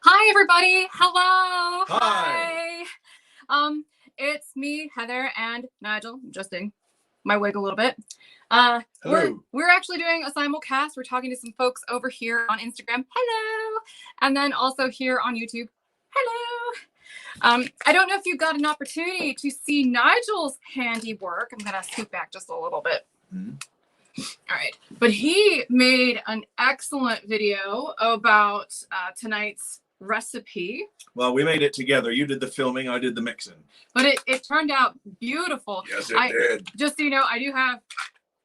Hi, everybody. Hello. Hi. It's me, Heather, and Nigel. Adjusting my wig a little bit. We're actually doing a simulcast. We're talking to some folks over here on Instagram. Hello. And then also here on YouTube. Hello. I don't know if you got an opportunity to see Nigel's handiwork. I'm going to scoot back just a little bit. Mm-hmm. All right. But he made an excellent video about tonight's recipe. Well, we made it together. You did the filming, I did the mixing. But it turned out beautiful. Yes, it did. Just so you know, I do have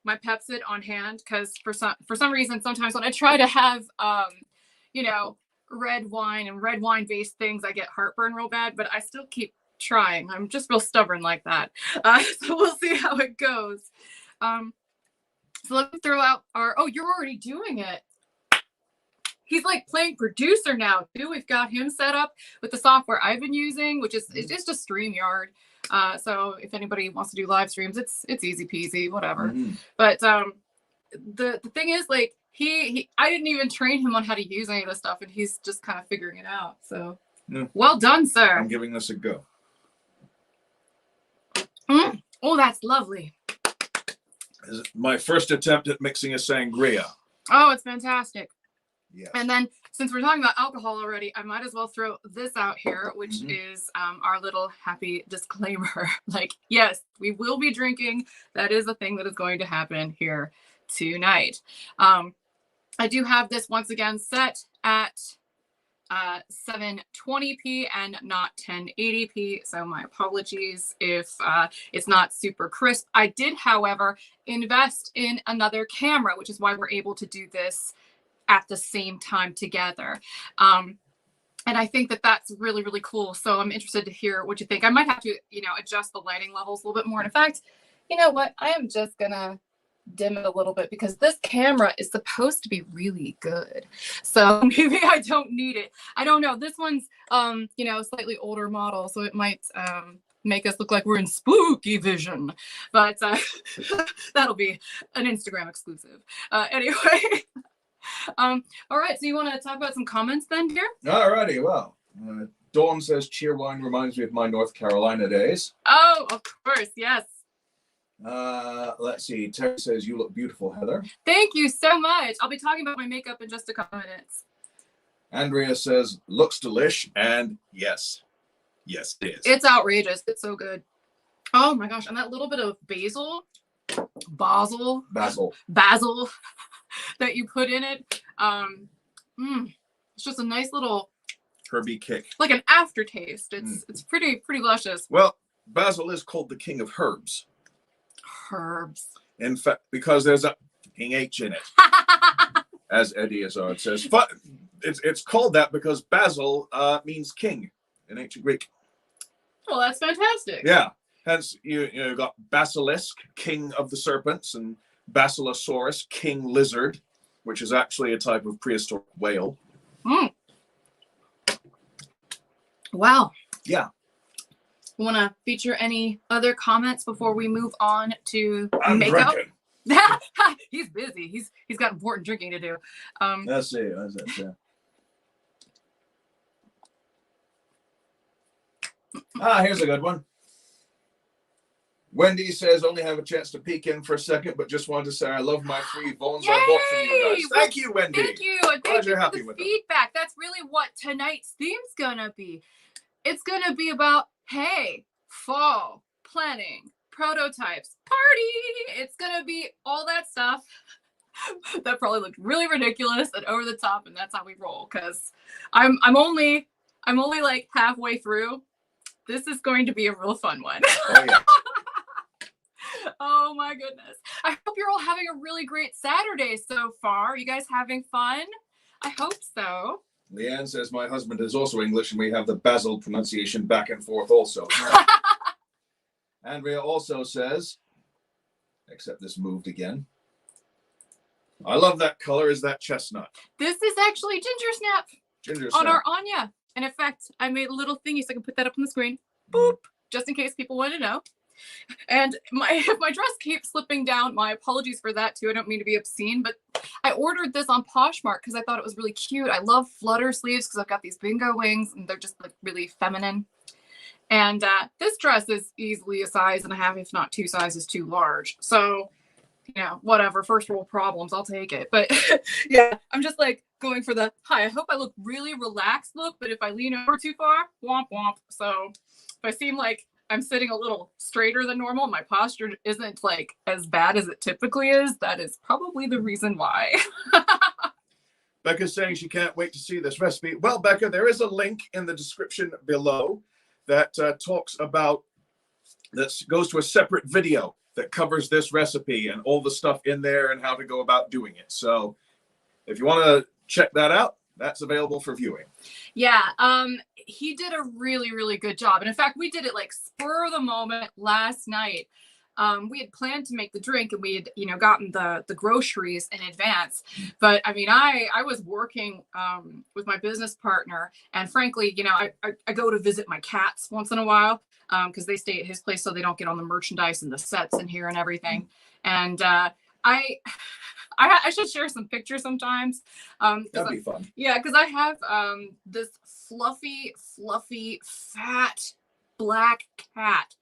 my Pepsid on hand because for some reason, sometimes when I try to have, red wine and red wine based things, I get heartburn real bad, but I still keep trying. I'm just real stubborn like that. So we'll see how it goes. So let me throw out you're already doing it. He's like playing producer now too. We've got him set up with the software I've been using, which is it's just StreamYard. So if anybody wants to do live streams, it's easy peasy, whatever. Mm-hmm. But the thing is, like, I didn't even train him on how to use any of this stuff, and he's just kind of figuring it out. So well done, sir. I'm giving this a go. Oh, that's lovely. This is my first attempt at mixing a sangria. Oh, it's fantastic. Yes. And then, since we're talking about alcohol already, I might as well throw this out here, which is our little happy disclaimer. Like, yes, we will be drinking. That is a thing that is going to happen here tonight. I do have this once again set at 720p and not 1080p. So my apologies if it's not super crisp. I did, however, invest in another camera, which is why we're able to do this at the same time together. And I think that that's really, really cool. So I'm interested to hear what you think. I might have to, adjust the lighting levels a little bit more. And in fact, you know what? I am just gonna dim it a little bit because this camera is supposed to be really good. So maybe I don't need it. I don't know. This one's, slightly older model, so it might make us look like we're in spooky vision. But that'll be an Instagram exclusive. Anyway. All right, so you want to talk about some comments then here? All righty, well, Dawn says Cheerwine reminds me of my North Carolina days. Oh, of course, yes. Let's see, Terry says you look beautiful, Heather. Thank you so much. I'll be talking about my makeup in just a couple minutes. Andrea says looks delish, and yes, it is. It's outrageous. It's so good. Oh my gosh, and that little bit of basil that you put in it, it's just a nice little herby kick, like an aftertaste. It's pretty luscious. Well, basil is called the king of herbs. In fact, because there's a king H in it, as Eddie Izzard says. But it's called that because basil means king in ancient Greek. Well, that's fantastic. Yeah, hence you got basilisk, king of the serpents, and Basilosaurus, king lizard, which is actually a type of prehistoric whale. Wow. Yeah. Want to feature any other comments before we move on to makeup? He's busy. He's got important drinking to do. Let's see. Here's a good one. Wendy says, only have a chance to peek in for a second, but just wanted to say I love my free Vaughn's I bought from you guys. Thank you, Wendy. Thank you. Thank you for the feedback. That's really what tonight's theme's gonna be. It's gonna be about, hey, fall, planning, prototypes, party. It's gonna be all that stuff that probably looked really ridiculous and over the top, and that's how we roll. Because I'm only like halfway through. This is going to be a real fun one. Oh yeah. Oh my goodness. I hope you're all having a really great Saturday so far. Are you guys having fun? I hope so. Leanne says my husband is also English and we have the basil pronunciation back and forth also. Andrea also says, except this moved again. I love that color. Is that chestnut? This is actually Gingersnap. On our Anya. And in fact, I made a little thingy so I can put that up on the screen. Boop. Just in case people want to know. And my dress keeps slipping down. My apologies for that too. I don't mean to be obscene, but I ordered this on Poshmark because I thought it was really cute. I love flutter sleeves because I've got these bingo wings and they're just like really feminine. And this dress is easily a size and a half, if not 2 sizes too large. So, you know, whatever, first world problems, I'll take it. But yeah, I'm just like going for the, hi, I hope I look really relaxed look, but if I lean over too far, womp womp. So if I seem like I'm sitting a little straighter than normal, my posture isn't like as bad as it typically is, that is probably the reason why. Becca's saying she can't wait to see this recipe. Well, Becca, there is a link in the description below that talks about, that goes to a separate video that covers this recipe and all the stuff in there and how to go about doing it. So if you want to check that out, that's available for viewing. Yeah, he did a really, really good job. And in fact, we did it like spur of the moment last night. We had planned to make the drink and we had, you know, gotten the groceries in advance. But I mean, I was working with my business partner, and frankly, you know, I go to visit my cats once in a while because they stay at his place so they don't get on the merchandise and the sets in here and everything. And I should share some pictures sometimes. That'd be fun. Yeah, because I have this fluffy, fat, black cat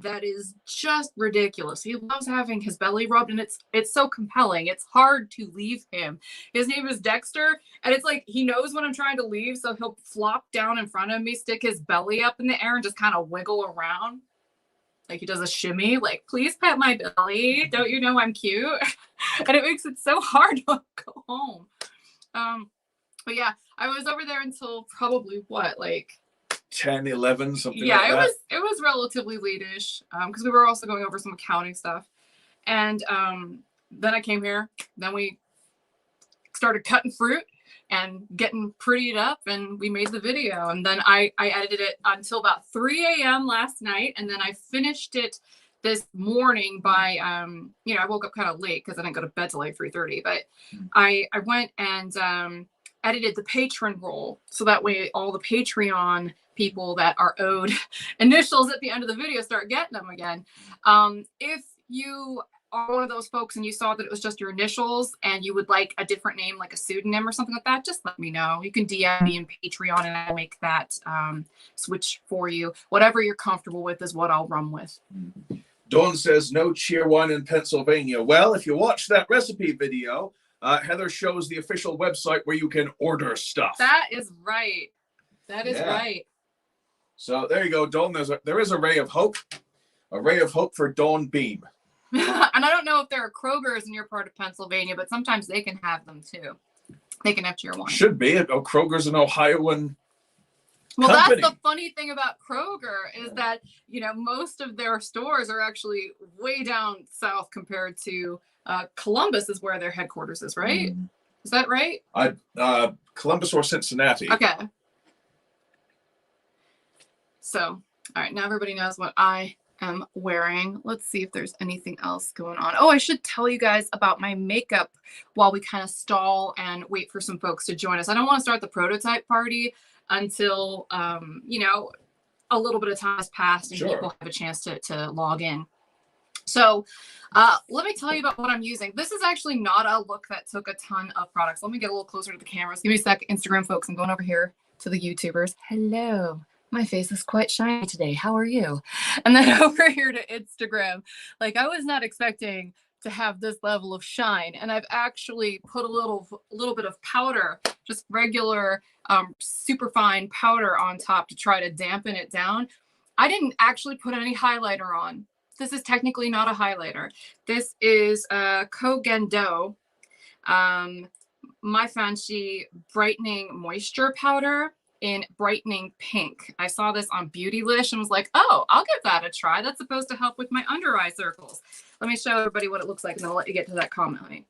that is just ridiculous. He loves having his belly rubbed, and it's so compelling. It's hard to leave him. His name is Dexter, and it's like he knows when I'm trying to leave, so he'll flop down in front of me, stick his belly up in the air, and just kind of wiggle around. Like he does a shimmy, like, please pet my belly. Don't you know I'm cute? And it makes it so hard to go home. But yeah, I was over there until probably what, like 10, 11, something like that. Yeah, it was relatively late-ish because we were also going over some accounting stuff. And then I came here. Then we started cutting fruit and getting prettied up, and we made the video. And then I edited it until about 3 a.m. last night, and then I finished it this morning by you know, I woke up kind of late because I didn't go to bed till like 3:30, but I went and edited the patron roll so that way all the Patreon people that are owed initials at the end of the video start getting them again. If you are one of those folks and you saw that it was just your initials and you would like a different name, like a pseudonym or something like that, just let me know. You can DM me in Patreon and I'll make that switch for you. Whatever you're comfortable with is what I'll run with. Dawn says no Cheerwine in Pennsylvania. Well, if you watch that recipe video, Heather shows the official website where you can order stuff. That is right. That is right. So there you go, Dawn. There is a ray of hope. A ray of hope for Dawn Beam. And I don't know if there are Kroger's in your part of Pennsylvania, but sometimes they can have them too. They can have Cheerwine. Should be. Kroger's an Ohioan Well, company. That's the funny thing about Kroger is that, you know, most of their stores are actually way down south compared to Columbus is where their headquarters is, right? Is that right? Columbus or Cincinnati. Okay. So, all right, now everybody knows what I am wearing. Let's see if there's anything else going on. Oh, I should tell you guys about my makeup while we kind of stall and wait for some folks to join us. I don't want to start the prototype party until, you know, a little bit of time has passed and people have a chance to log in. So let me tell you about what I'm using. This is actually not a look that took a ton of products. Let me get a little closer to the cameras. Give me a sec, Instagram folks. I'm going over here to the YouTubers. Hello. My face is quite shiny today. How are you? And then over here to Instagram. Like, I was not expecting to have this level of shine. And I've actually put a little bit of powder, just regular super fine powder on top to try to dampen it down. I didn't actually put any highlighter on. This is technically not a highlighter. This is Kogendo, My Fancy Brightening Moisture Powder in brightening pink. I saw this on Beautylish and was like, oh, I'll give that a try. That's supposed to help with my under eye circles. Let me show everybody what it looks like and then I'll let you get to that comment,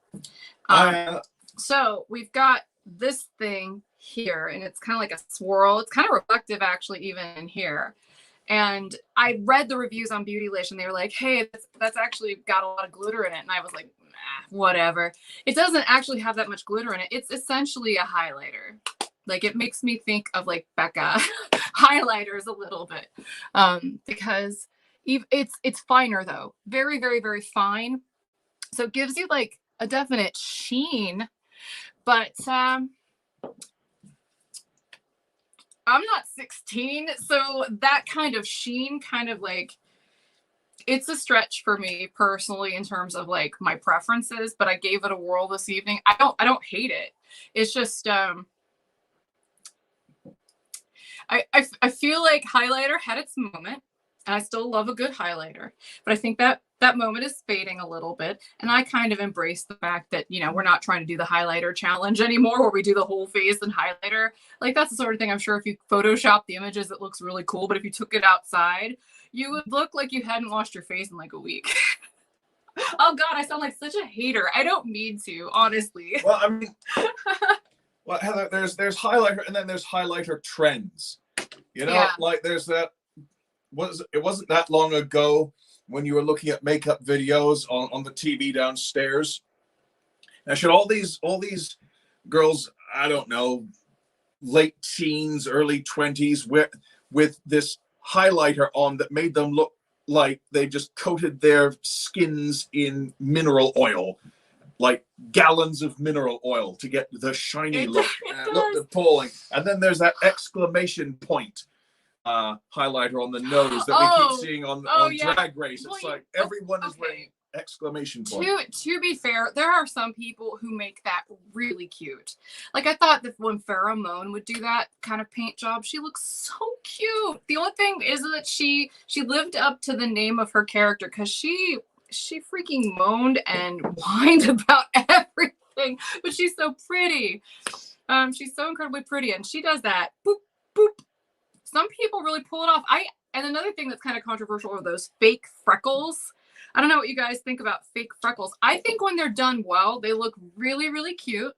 honey. So we've got this thing here and it's kind of like a swirl. It's kind of reflective actually even in here. And I read the reviews on Beautylish and they were like, hey, that's actually got a lot of glitter in it. And I was like, nah, whatever. It doesn't actually have that much glitter in it. It's essentially a highlighter. Like, it makes me think of like Becca highlighters a little bit because, It's finer though, very, very, very fine. So it gives you like a definite sheen, but I'm not 16, so that kind of sheen kind of like, it's a stretch for me personally in terms of like my preferences, but I gave it a whirl this evening. I don't hate it. It's just I feel like highlighter had its moment, and I still love a good highlighter, but I think that that moment is fading a little bit, and I kind of embrace the fact that, you know, we're not trying to do the highlighter challenge anymore where we do the whole face and highlighter. Like, that's the sort of thing, I'm sure if you Photoshop the images, it looks really cool, but if you took it outside, you would look like you hadn't washed your face in like a week. Oh God, I sound like such a hater. I don't mean to, honestly. Well, I mean, well, Heather, there's highlighter, and then there's highlighter trends. You know, Yeah. like there's that. It wasn't that long ago when you were looking at makeup videos on the TV downstairs. Now, should all these girls, I don't know, late teens, early 20s, with this highlighter on that made them look like they just coated their skins in mineral oil, like gallons of mineral oil to get the shiny look. It looked appalling. And then there's that exclamation point highlighter on the nose that we keep seeing on yeah. Drag Race. It's like everyone is wearing exclamation point. To be fair, there are some people who make that really cute. Like, I thought that when Farrah Moan would do that kind of paint job, she looks so cute. The only thing is that she lived up to the name of her character, because she freaking moaned and whined about everything, but she's so pretty. She's so incredibly pretty, and she does that boop boop. Some people really pull it off. And another thing that's kind of controversial are those fake freckles. I don't know what you guys think about fake freckles. I think when they're done well, they look really, really cute,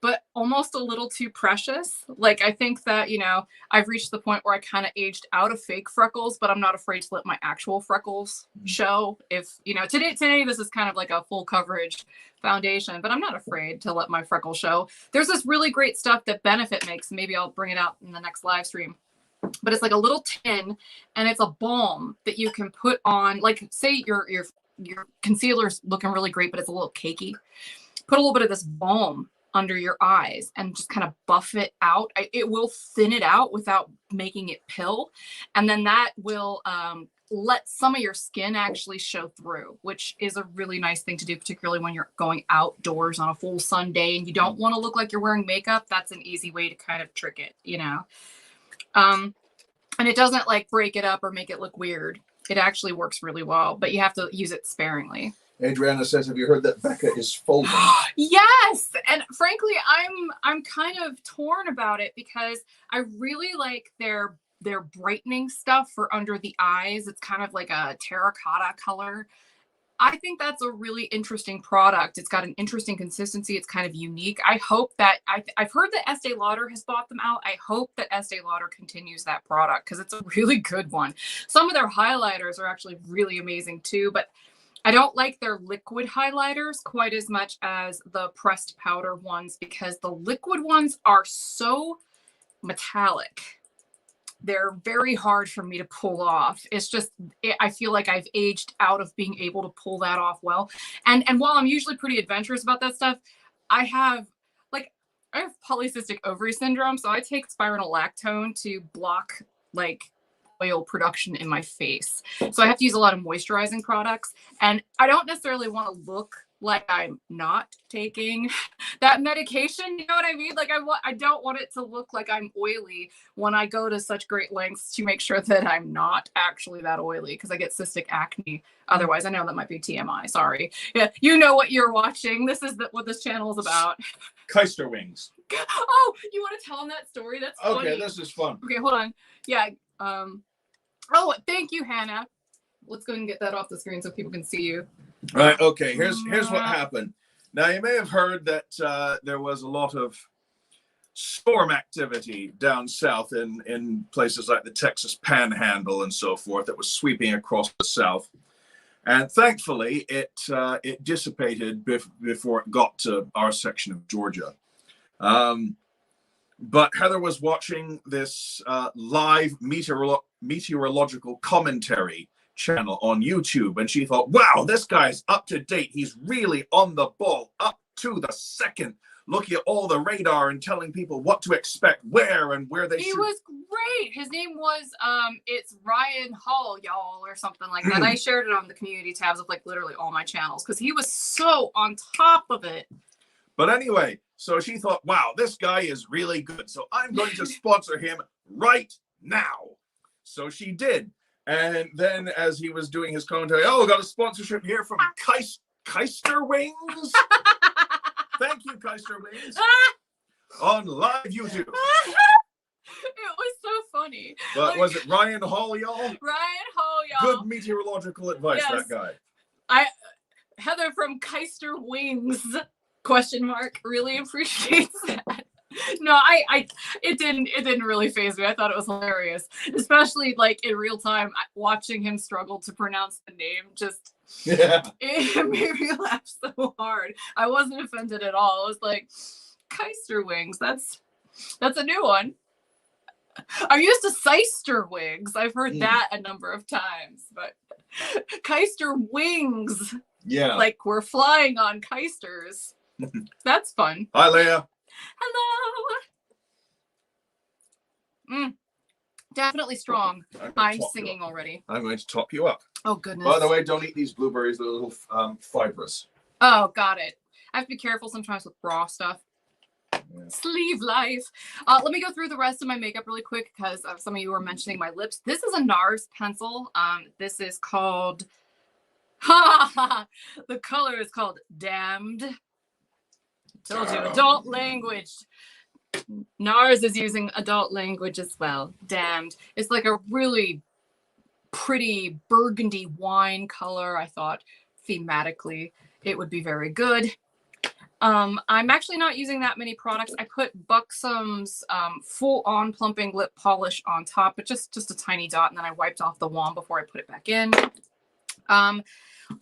but almost a little too precious. Like, I think that, you know, I've reached the point where I kind of aged out of fake freckles, but I'm not afraid to let my actual freckles show. If, you know, today this is kind of like a full coverage foundation, but I'm not afraid to let my freckles show. There's this really great stuff that Benefit makes. Maybe I'll bring it out in the next live stream. But it's like a little tin, and it's a balm that you can put on. Like, say your concealer's looking really great, but it's a little cakey. Put a little bit of this balm under your eyes and just kind of buff it out. It will thin it out without making it pill, and then that will let some of your skin actually show through, which is a really nice thing to do, particularly when you're going outdoors on a full sun day and you don't want to look like you're wearing makeup. That's an easy way to kind of trick it, you know. And it doesn't like break it up or make it look weird. It actually works really well, but you have to use it sparingly. Adriana says, have you heard that Beckett is folding? Yes. And frankly, I'm kind of torn about it, because I really like their brightening stuff for under the eyes. It's kind of like a terracotta color. I think that's a really interesting product. It's got an interesting consistency. It's kind of unique. I hope that I've heard that Estee Lauder has bought them out. I hope that Estee Lauder continues that product, because it's a really good one. Some of their highlighters are actually really amazing too, but I don't like their liquid highlighters quite as much as the pressed powder ones, because the liquid ones are so metallic. They're very hard for me to pull off. It's just, I feel like I've aged out of being able to pull that off well. And while I'm usually pretty adventurous about that stuff, I have polycystic ovary syndrome. So I take spironolactone to block like oil production in my face. So I have to use a lot of moisturizing products, and I don't necessarily want to look like I'm not taking that medication. You know what I mean? Like, I don't want it to look like I'm oily when I go to such great lengths to make sure that I'm not actually that oily, because I get cystic acne. Otherwise, I know that might be TMI. Sorry. Yeah, you know what you're watching. This is what this channel is about. Keister wings. Oh, you want to tell them that story? That's funny. Okay, this is fun. Okay, hold on. Yeah. Oh, thank you, Hannah. Let's go and get that off the screen so people can see you. Right. Okay. Here's what happened. Now, you may have heard that there was a lot of storm activity down south in places like the Texas Panhandle and so forth that was sweeping across the south, and thankfully it dissipated before it got to our section of Georgia. But Heather was watching this live meteorological commentary channel on YouTube, and she thought, wow, this guy's up to date. He's really on the ball, up to the second, looking at all the radar and telling people what to expect, where and where they should. He was great. His name was it's Ryan Hall, y'all, or something like that. I shared it on the community tabs of like literally all my channels because he was so on top of it. But anyway, so she thought, wow, this guy is really good. So I'm going to sponsor him right now. So she did. And then as he was doing his commentary, oh, got a sponsorship here from Keister Wings. Thank you, Keister Wings. On live YouTube. It was so funny. But like, was it Ryan Hall, y'all? Ryan Hall, y'all. Good meteorological advice, yes. that guy. Heather from Keister Wings, ? Really appreciates that. No, it didn't really faze me. I thought it was hilarious, especially like in real time, watching him struggle to pronounce the name. Just it made me laugh so hard. I wasn't offended at all. I was like, Keister Wings. That's a new one. I'm used to Seister Wigs. I've heard that a number of times, but Keister Wings. Yeah, like we're flying on Keisters. That's fun. Hi, Leah. Hello. Definitely strong. I'm singing already. I'm going to top you up. Oh, goodness. By the way, don't eat these blueberries. They're a little fibrous. Oh, got it. I have to be careful sometimes with raw stuff. Yeah. Sleeve life. Let me go through the rest of my makeup really quick because some of you were mentioning my lips. This is a NARS pencil. This is called... the color is called Damned. Told you, adult language. NARS is using adult language as well. Damned. It's like a really pretty burgundy wine color. I thought thematically it would be very good. I'm actually not using that many products. I put Buxom's full-on plumping lip polish on top, but just a tiny dot, and then I wiped off the wand before I put it back in. On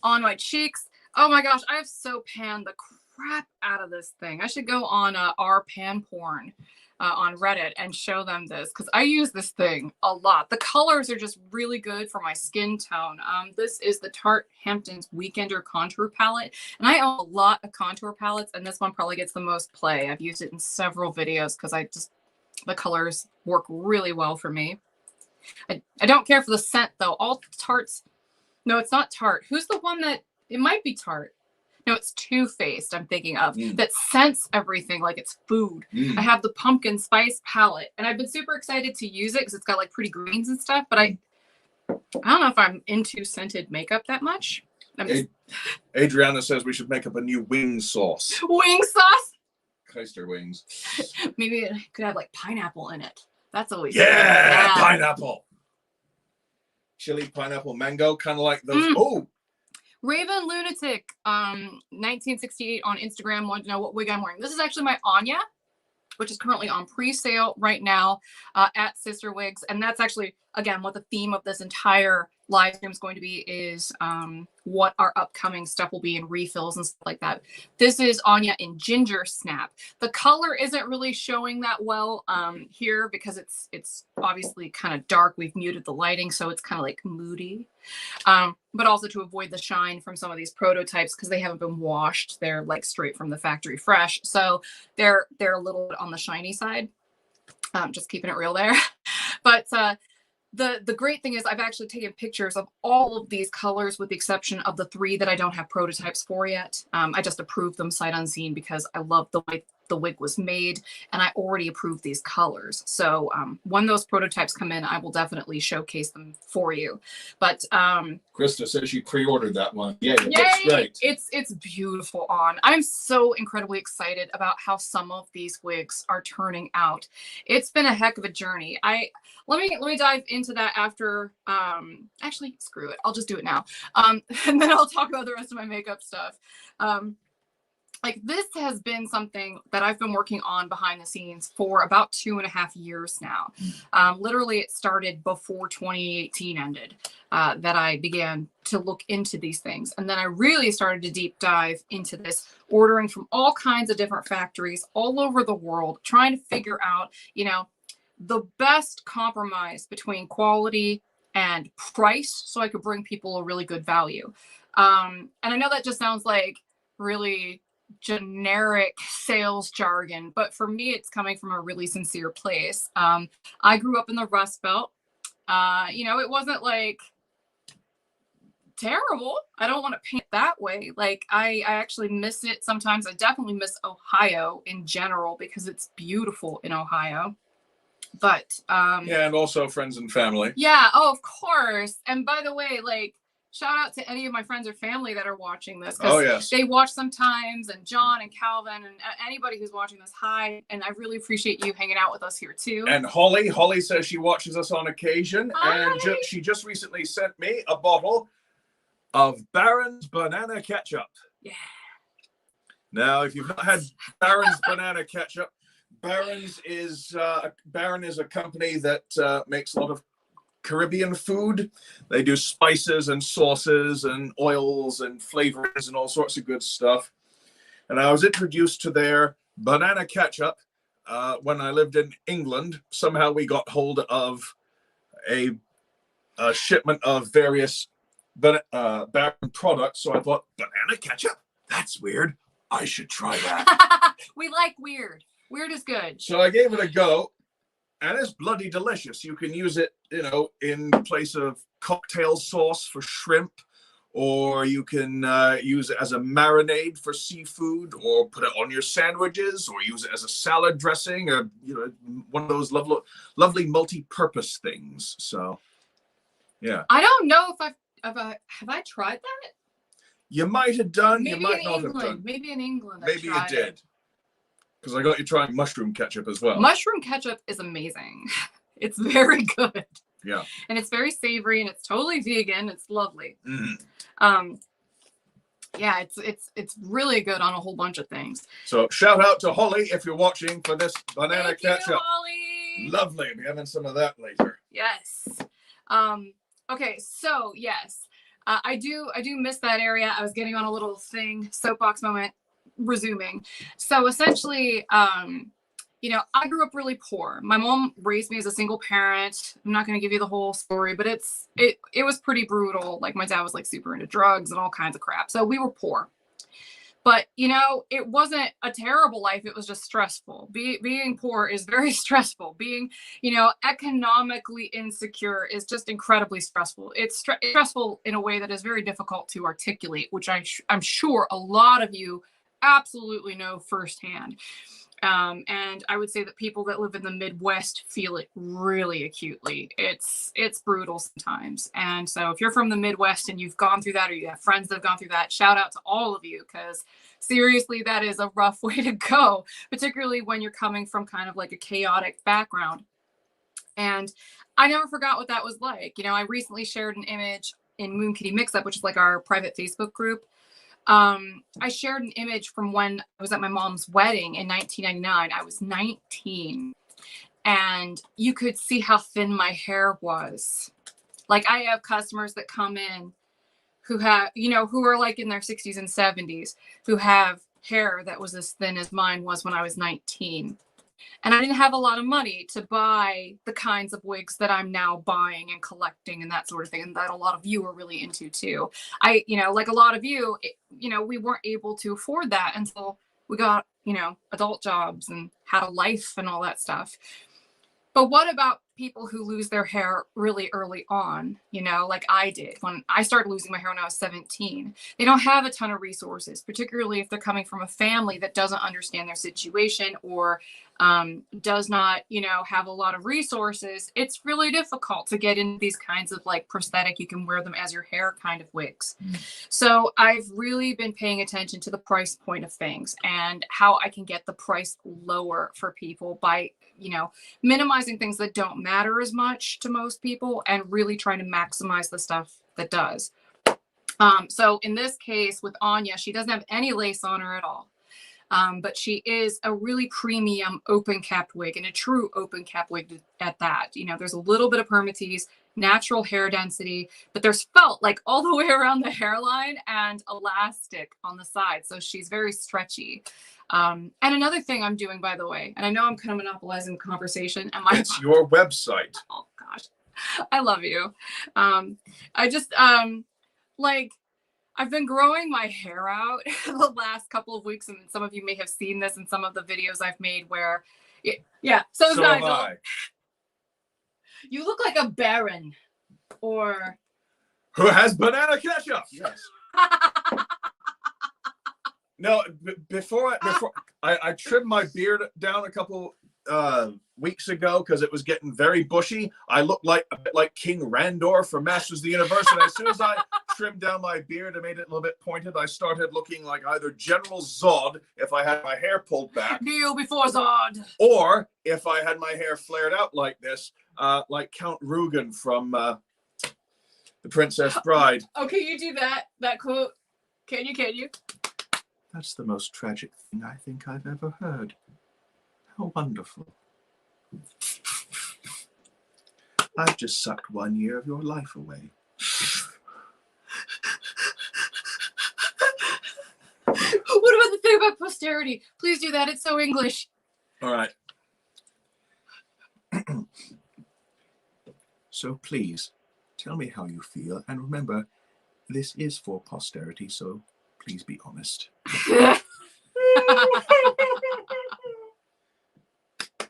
my cheeks, oh my gosh, I have so panned the crap out of this thing. I should go on our pan porn on Reddit and show them this because I use this thing a lot. The colors are just really good for my skin tone. This is the Tarte Hamptons Weekender contour palette, and I own a lot of contour palettes, and this one probably gets the most play. I've used it in several videos because the colors work really well for me. I don't care for the scent though. All Tarte's, no, it's not Tarte. Who's the one that, it might be Tarte. No, it's Too Faced I'm thinking of, that scents everything like it's food. I have the pumpkin spice palette, and I've been super excited to use it because it's got like pretty greens and stuff, but I don't know if I'm into scented makeup that much. Adriana says we should make up a new wing sauce. Wing sauce? Keister wings. Maybe it could have like pineapple in it. That's always good. Pineapple. Chili, pineapple, mango, kind of like those. Oh, Raven Lunatic, 1968 on Instagram wanted to know what wig I'm wearing. This is actually my Anya, which is currently on pre-sale right now at Sister Wigs. And that's actually, again, what the theme of this entire live stream is going to be is what our upcoming stuff will be in refills and stuff like that. This is Anya in Gingersnap. The color isn't really showing that well here because it's obviously kind of dark. We've muted the lighting, so it's kind of like moody. But also to avoid the shine from some of these prototypes because they haven't been washed. They're like straight from the factory fresh. So they're a little bit on the shiny side. Just keeping it real there. But the great thing is I've actually taken pictures of all of these colors with the exception of the 3 that I don't have prototypes for yet. I just approved them sight unseen because I love the way the wig was made and I already approved these colors. So when those prototypes come in, I will definitely showcase them for you. But Krista says she pre-ordered that one. Yeah, it looks great. It's beautiful on. I'm so incredibly excited about how some of these wigs are turning out. It's been a heck of a journey. Let me dive into that after actually screw it. I'll just do it now. And then I'll talk about the rest of my makeup stuff. like this has been something that I've been working on behind the scenes for about 2.5 years now. Literally, it started before 2018 ended, that I began to look into these things. And then I really started to deep dive into this, ordering from all kinds of different factories all over the world, trying to figure out, you know, the best compromise between quality and price so I could bring people a really good value. And I know that just sounds like really generic sales jargon, but for me, it's coming from a really sincere place. I grew up in the Rust Belt. You know, it wasn't like terrible. I don't want to paint that way. Like I actually miss it sometimes. I definitely miss Ohio in general because it's beautiful in Ohio. But yeah, and also friends and family. Yeah, oh, of course. And by the way, like, shout out to any of my friends or family that are watching this. Oh, yes. They watch sometimes, and John and Calvin and anybody who's watching this, hi. And I really appreciate you hanging out with us here too. And Holly says she watches us on occasion. Hi. And she just recently sent me a bottle of Barron's banana ketchup. Yeah. Now, if you've not had Barron's banana ketchup, Barron is a company that makes a lot of Caribbean food. They do spices and sauces and oils and flavorings and all sorts of good stuff. And I was introduced to their banana ketchup when I lived in England. Somehow we got hold of a shipment of various Barron products. So I thought, banana ketchup? That's weird. I should try that. We like weird. Weird is good. So I gave it a go, and it's bloody delicious. You can use it, you know, in place of cocktail sauce for shrimp, or you can use it as a marinade for seafood, or put it on your sandwiches, or use it as a salad dressing, or, you know, one of those lovely multi-purpose things. So, yeah. I don't know if have I tried that? You might have done. Maybe you might in not England. have done. Maybe in England. Maybe you did. Because I got you trying mushroom ketchup as well. Mushroom ketchup is amazing. It's very good. Yeah. And it's very savory and it's totally vegan. It's lovely. Mm. Yeah, it's really good on a whole bunch of things. So shout out to Holly if you're watching for this banana Thank ketchup. you, Holly. Lovely. We'll be having some of that later. Yes. Okay, so yes. I do miss that area. I was getting on a little thing, soapbox moment, resuming. So essentially, you know, I grew up really poor. My mom raised me as a single parent. I'm not going to give you the whole story, but it was pretty brutal. Like my dad was like super into drugs and all kinds of crap. So we were poor. But, you know, it wasn't a terrible life. It was just stressful. Being poor is very stressful. Being, you know, economically insecure is just incredibly stressful. It's stressful in a way that is very difficult to articulate, which I'm sure a lot of you absolutely know firsthand. And I would say that people that live in the Midwest feel it really acutely. It's brutal sometimes. And so if you're from the Midwest and you've gone through that, or you have friends that have gone through that, shout out to all of you, because seriously, that is a rough way to go, particularly when you're coming from kind of like a chaotic background. And I never forgot what that was like. You know, I recently shared an image in Moon Kitty Mix-Up, which is like our private Facebook group. I shared an image from when I was at my mom's wedding in 1999. I was 19, and you could see how thin my hair was. Like, I have customers that come in who have, you know, who are like in their 60s and 70s, who have hair that was as thin as mine was when I was 19. And I didn't have a lot of money to buy the kinds of wigs that I'm now buying and collecting and that sort of thing, and that a lot of you are really into too. You know, like a lot of you, you know, we weren't able to afford that until we got, you know, adult jobs and had a life and all that stuff. But what about people who lose their hair really early on, you know, like I did when I started losing my hair when I was 17? They don't have a ton of resources, particularly if they're coming from a family that doesn't understand their situation or does not, you know, have a lot of resources. It's really difficult to get into these kinds of like prosthetic, you can wear them as your hair kind of wigs. So I've really been paying attention to the price point of things and how I can get the price lower for people by, you know, minimizing things that don't matter as much to most people and really trying to maximize the stuff that does. So in this case with Anya, she doesn't have any lace on her at all. But she is a really premium open capped wig, and a true open cap wig at that. You know, there's a little bit of permatease, natural hair density, but there's felt like all the way around the hairline and elastic on the side. So she's very stretchy. And another thing I'm doing, by the way, and I know I'm kind of monopolizing the conversation. And it's your website. Oh gosh, I love you. I just like I've been growing my hair out the last couple of weeks, and some of you may have seen this in some of the videos I've made where, yeah. So Nigel, you look like a baron, or who has banana ketchup. Yes. No, before I trimmed my beard down a couple weeks ago because it was getting very bushy. I looked like a bit like King Randor from Masters of the Universe, and as soon as I trimmed down my beard and made it a little bit pointed, I started looking like either General Zod if I had my hair pulled back, kneel before Zod, or if I had my hair flared out like this, like Count Rugen from The Princess Bride. Oh, can you do that quote? Can you? That's the most tragic thing I think I've ever heard. How wonderful. I've just sucked 1 year of your life away. What about the thing about posterity? Please do that. It's so English. All right. So please, tell me how you feel. And remember, this is for posterity, so please be honest.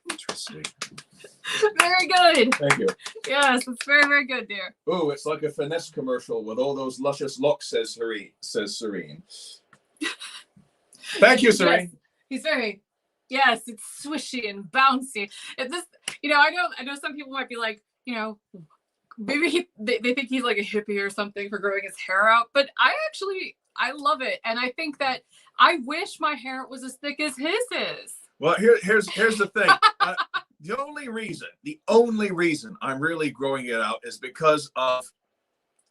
Interesting. Very good. Thank you. Yes, it's very, very good, dear. Oh, it's like a finesse commercial with all those luscious locks, says Serene. Thank you, Serene. Yes, he's very, yes, it's swishy and bouncy. It's this, you know, I know some people might be like, you know, maybe they think he's like a hippie or something for growing his hair out, but I love it. And I think that I wish my hair was as thick as his is. Well, here's the thing. The only reason I'm really growing it out is because of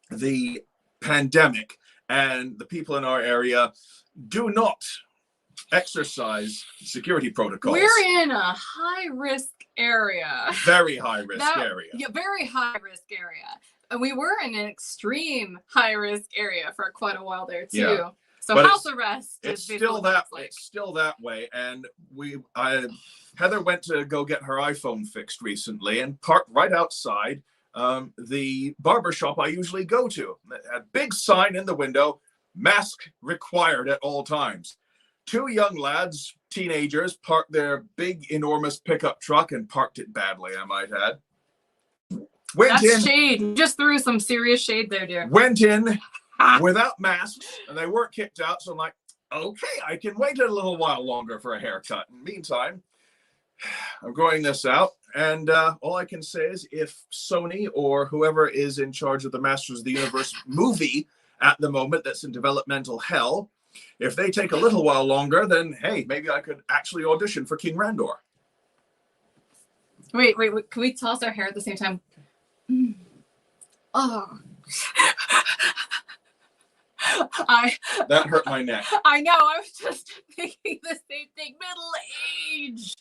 the pandemic, and the people in our area do not exercise security protocols. We're in a high-risk area. Very high-risk area. Yeah, very high-risk area. And we were in an extreme high-risk area for quite a while there, too. Yeah. So but house arrest it's still that way. It's still that way. And Heather went to go get her iPhone fixed recently and parked right outside the barber shop I usually go to. A big sign in the window, mask required at all times. Two young lads, teenagers, parked their big, enormous pickup truck and parked it badly, I might add. That's shade. You just threw some serious shade there, dear. Went in without masks, and they weren't kicked out. So I'm like, okay, I can wait a little while longer for a haircut. In the meantime, I'm growing this out, and all I can say is if Sony or whoever is in charge of the Masters of the Universe movie at the moment that's in developmental hell, if they take a little while longer, then hey, maybe I could actually audition for King Randor. Wait. Can we toss our hair at the same time? Oh. That hurt my neck. I know. I was just thinking the same thing. Middle age.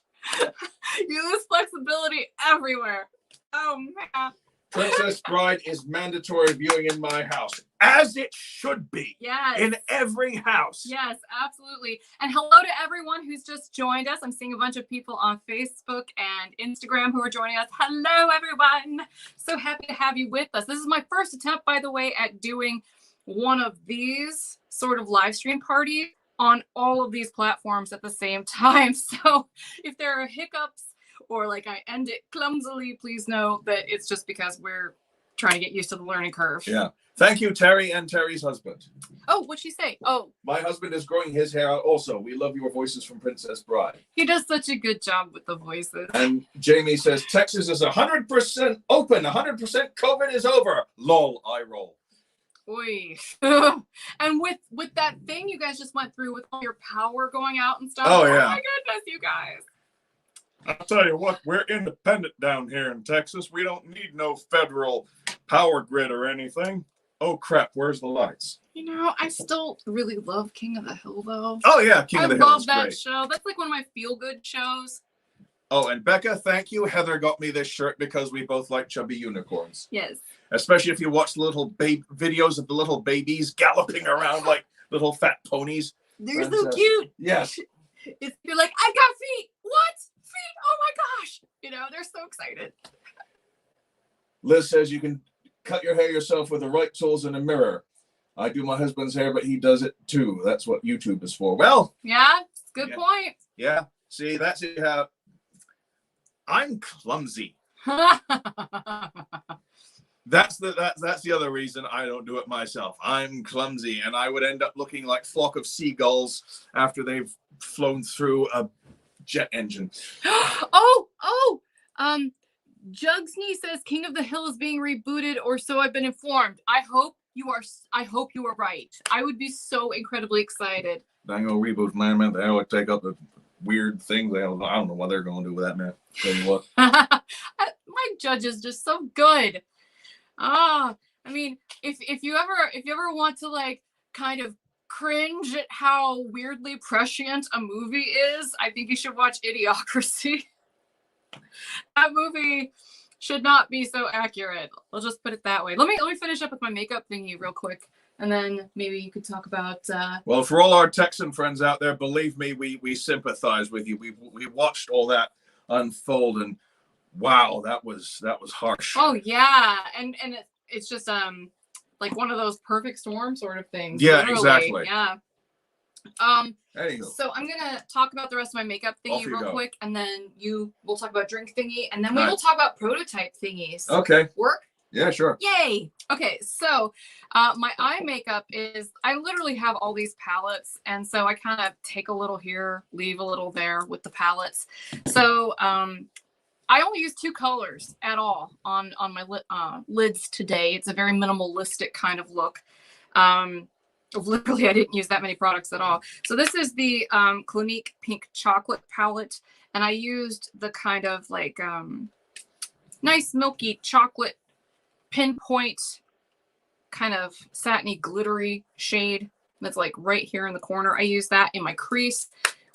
You lose flexibility everywhere. Oh man. Princess Bride is mandatory viewing in my house, as it should be. Yes. In every house. Yes, absolutely. And hello to everyone who's just joined us. I'm seeing a bunch of people on Facebook and Instagram who are joining us. Hello, everyone. So happy to have you with us. This is my first attempt, by the way, at doing one of these sort of live stream parties on all of these platforms at the same time. So if there are hiccups or like I end it clumsily, please know that it's just because we're trying to get used to the learning curve. Yeah. Thank you, Terry and Terry's husband. Oh, what'd she say? Oh. My husband is growing his hair out also. We love your voices from Princess Bride. He does such a good job with the voices. And Jamie says, Texas is 100% open. 100% COVID is over. Lol, eye roll. Oy. And with that thing you guys just went through with all your power going out and stuff. Oh, yeah. Oh my goodness, you guys. I'll tell you what, we're independent down here in Texas. We don't need no federal power grid or anything. Oh crap! Where's the lights? You know, I still really love King of the Hill, though. Oh yeah, King of the Hill I love is that great. show. That's like one of my feel-good shows. Oh, and Becca, thank you. Heather got me this shirt because we both like chubby unicorns. Yes. Especially if you watch the little videos of the little babies galloping around like little fat ponies. They're so cute. Yes. You're like, I got feet. What? Feet? Oh my gosh. You know, they're so excited. Liz says you can cut your hair yourself with the right tools and a mirror. I do my husband's hair, but he does it too. That's what YouTube is for. Well. Yeah, good point. Yeah. See, that's it. I'm clumsy. That's the other reason I don't do it myself. I'm clumsy, and I would end up looking like flock of seagulls after they've flown through a jet engine. Jugsney says King of the Hill is being rebooted, or so I've been informed. I hope you are right. I would be so incredibly excited. Dang old reboot, man. They always take up the weird things. I don't know what they're going to do with that, man. Tell you what. Mike Judge is just so good. I mean, if you ever want to like kind of cringe at how weirdly prescient a movie is, I think you should watch Idiocracy. That movie should not be so accurate. I'll just put it that way. Let me finish up with my makeup thingy real quick, and then maybe you could talk about. Well, for all our Texan friends out there, believe me, we sympathize with you. We watched all that unfold, and wow, that was harsh. Oh yeah, and it's just like one of those perfect storm sort of things. Yeah, literally. exactly. Yeah. Anywho. So I'm gonna talk about the rest of my makeup thingy real quick, and then we'll talk about drink thingy, and then we will talk about prototype thingies. Okay. Work? Yeah, sure. Yay! Okay, so my eye makeup is, I literally have all these palettes, and so I kind of take a little here, leave a little there with the palettes. So I only use 2 colors at all on my lids today. It's a very minimalistic kind of look. Literally, I didn't use that many products at all. So this is the Clinique Pink Chocolate palette, and I used the kind of like nice milky chocolate pinpoint kind of satiny glittery shade that's like right here in the corner. I use that in my crease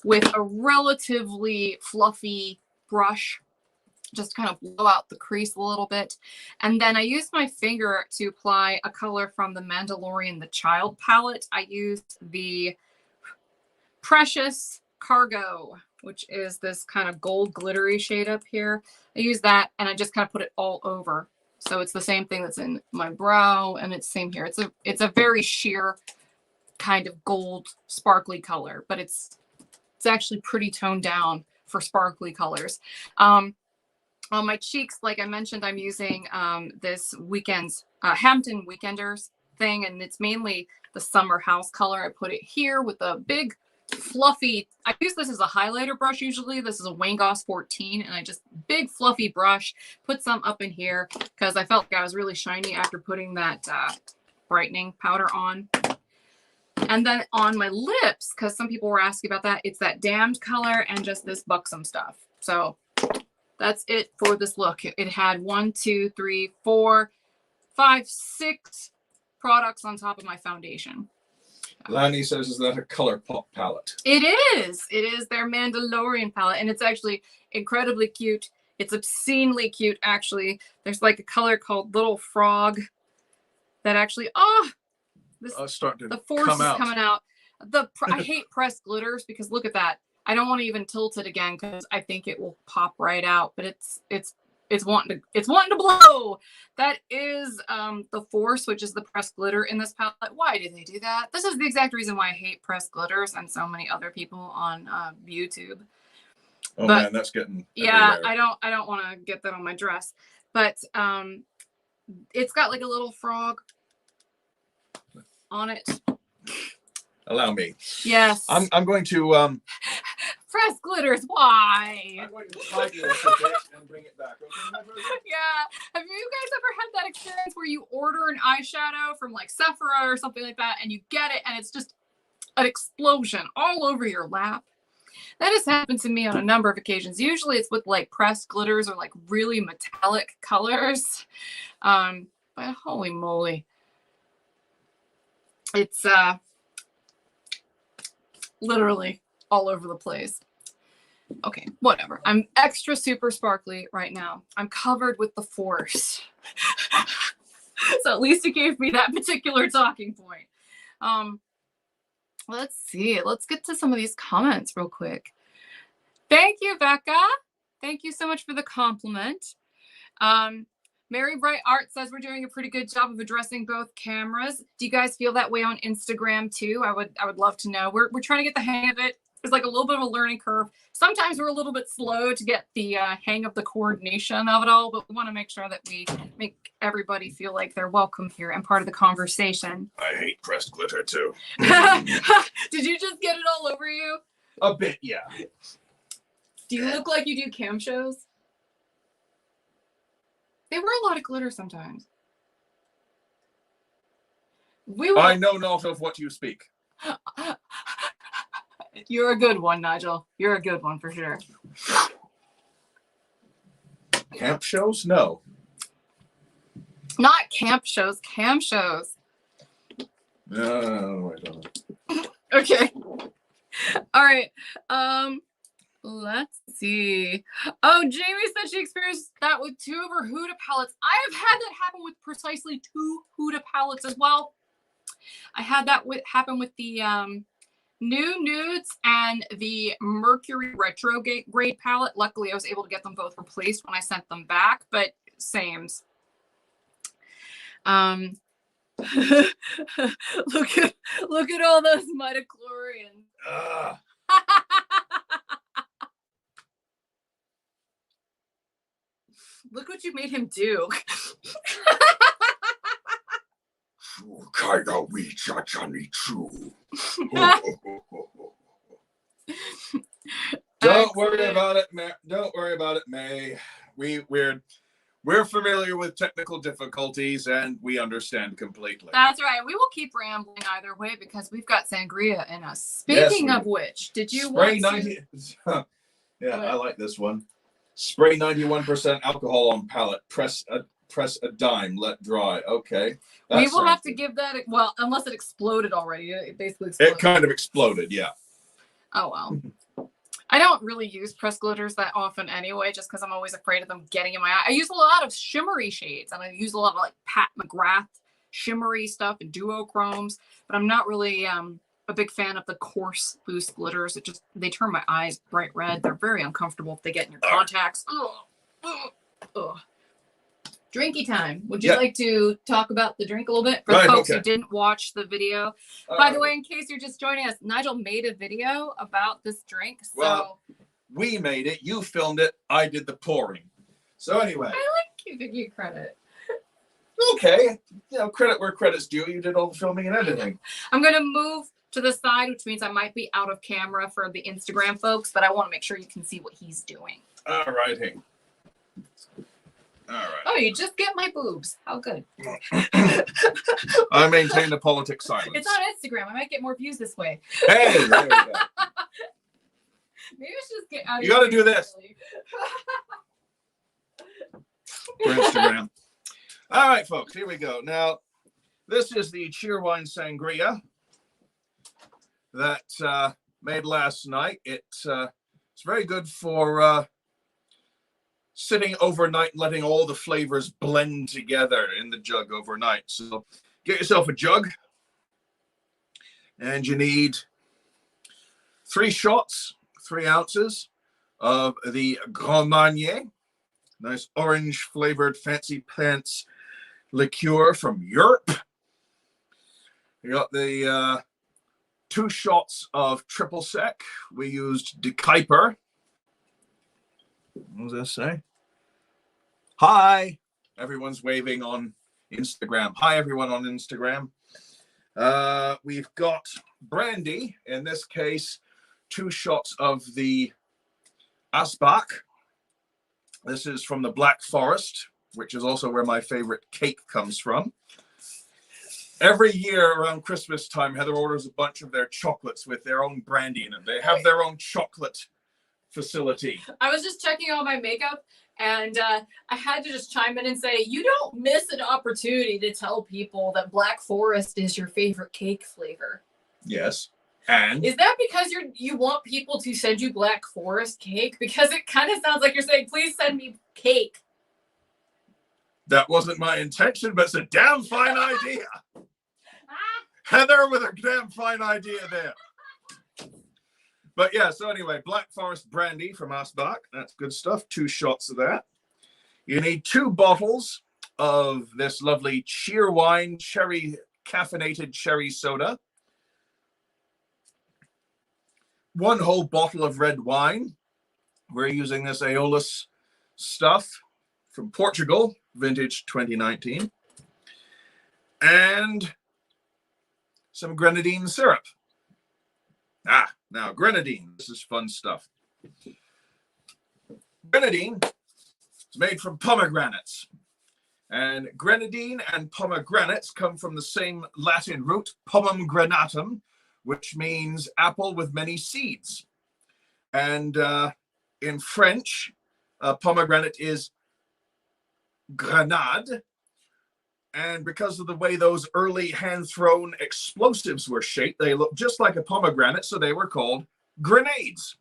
with a relatively fluffy brush, just kind of blow out the crease a little bit. And then I used my finger to apply a color from the Mandalorian The Child palette. I used the Precious Cargo, which is this kind of gold glittery shade up here. I use that, and I just kind of put it all over. So it's the same thing that's in my brow, and it's same here. It's a very sheer kind of gold sparkly color, but it's actually pretty toned down for sparkly colors. On my cheeks, like I mentioned, I'm using this Hampton Weekenders thing, and it's mainly the summer house color. I put it here with a big fluffy, I use this as a highlighter brush usually. This is a Wayne Goss 14, and I just big fluffy brush, put some up in here because I felt like I was really shiny after putting that brightening powder on. And then on my lips, because some people were asking about that, it's that Damned color and just this Buxom stuff. So that's it for this look. It had 1, 2, 3, 4, 5, 6 products on top of my foundation. Lanny says, is that a color pop palette? It is. It is their Mandalorian palette, and it's actually incredibly cute. It's obscenely cute, actually. There's like a color called Little Frog that actually, the force is coming out. I hate pressed glitters because look at that. I don't want to even tilt it again because I think it will pop right out, but it's wanting to blow. That is the Force, which is the pressed glitter in this palette. Why did they do that? This is the exact reason why I hate pressed glitters and so many other people on YouTube. Oh man, that's getting yeah, everywhere. I don't want to get that on my dress, but it's got like a little frog on it. Allow me. Yes. I'm going to press glitters. Why? I'm going to hide you a bit and bring it back. Okay, yeah. Have you guys ever had that experience where you order an eyeshadow from like Sephora or something like that, and you get it, and it's just an explosion all over your lap? That has happened to me on a number of occasions. Usually it's with like pressed glitters or like really metallic colors. But holy moly. It's literally all over the place. Okay, whatever. I'm extra super sparkly right now. I'm covered with the force. So at least it gave me that particular talking point. Let's see. Let's get to some of these comments real quick. Thank you, Becca. Thank you so much for the compliment. Mary Bright Art says we're doing a pretty good job of addressing both cameras. Do you guys feel that way on Instagram too? I would love to know. We're trying to get the hang of it. There's like a little bit of a learning curve. Sometimes we're a little bit slow to get the hang of the coordination of it all, but we want to make sure that we make everybody feel like they're welcome here and part of the conversation. I hate pressed glitter too. Did you just get it all over you? A bit, yeah. Do you look like you do cam shows? They wear a lot of glitter sometimes. I know not of what you speak. You're a good one, Nigel. You're a good one for sure. Camp shows? No. Not camp shows, cam shows. No, I don't. Okay. All right. Let's see. Oh, Jamie said she experienced that with 2 of her Huda palettes. I have had that happen with precisely 2 Huda palettes as well. I had that happen with the New Nudes and the Mercury Retrograde palette. Luckily, I was able to get them both replaced when I sent them back, but sames. Look at all those midichlorians. Look what you made him do. Don't worry about it, May. Don't worry about it, May. We're familiar with technical difficulties and we understand completely. That's right. We will keep rambling either way because we've got sangria in us. Speaking of which, did you spray want 90? Yeah, I like this one. Spray 91% alcohol on palette. Press a dime. Let dry. Okay. We will have to give that. Well, unless it exploded already. It basically exploded. It kind of exploded. Yeah. Oh well. I don't really use pressed glitters that often anyway, just because I'm always afraid of them getting in my eye. I use a lot of shimmery shades, and I use a lot of like Pat McGrath shimmery stuff and duochromes, but I'm not really a big fan of the coarse loose glitters. They turn my eyes bright red. They're very uncomfortable if they get in your contacts. Ugh. Drinky time. Would you like to talk about the drink a little bit for the folks who didn't watch the video? By the way, in case you're just joining us, Nigel made a video about this drink. So well, we made it. You filmed it. I did the pouring. So anyway, I like giving you credit. Okay, credit where credit's due. You did all the filming and editing. I'm gonna move to the side, which means I might be out of camera for the Instagram folks, but I want to make sure you can see what he's doing. All righty. All right. Oh, you just get my boobs. How good. I maintain a politic silence. It's on Instagram. I might get more views this way. Hey, there we go. Maybe I should just get out of You got to do this. For Instagram. All right, folks, here we go. Now, this is the Cheerwine Sangria that made last night. It's very good for sitting overnight and letting all the flavors blend together in the jug overnight. So get yourself a jug, and you need 3 shots, 3 ounces of the Grand Marnier, nice orange flavored fancy pants liqueur from Europe. You got the 2 shots of triple sec. We used De Kuyper. What does that say? Hi. Everyone's waving on Instagram. Hi, everyone on Instagram. We've got brandy. In this case, 2 shots of the Asbach. This is from the Black Forest, which is also where my favorite cake comes from. Every year around Christmas time, Heather orders a bunch of their chocolates with their own brandy in it. They have their own chocolate facility. I was just checking all my makeup And I had to just chime in and say, you don't miss an opportunity to tell people that Black Forest is your favorite cake flavor. Yes. And is that because you want people to send you Black Forest cake? Because it kind of sounds like you're saying, please send me cake. That wasn't my intention, but it's a damn fine idea. Heather with a damn fine idea there. But yeah, so anyway, Black Forest brandy from Asbach. That's good stuff. 2 shots of that. You need 2 bottles of this lovely Cheerwine caffeinated cherry soda. 1 whole bottle of red wine. We're using this Aeolus stuff from Portugal, vintage 2019. And some grenadine syrup. Now grenadine, this is fun stuff. Grenadine is made from pomegranates. And grenadine and pomegranates come from the same Latin root, pomum granatum, which means apple with many seeds. And in French, pomegranate is grenade. And because of the way those early hand-thrown explosives were shaped, they looked just like a pomegranate, so they were called grenades.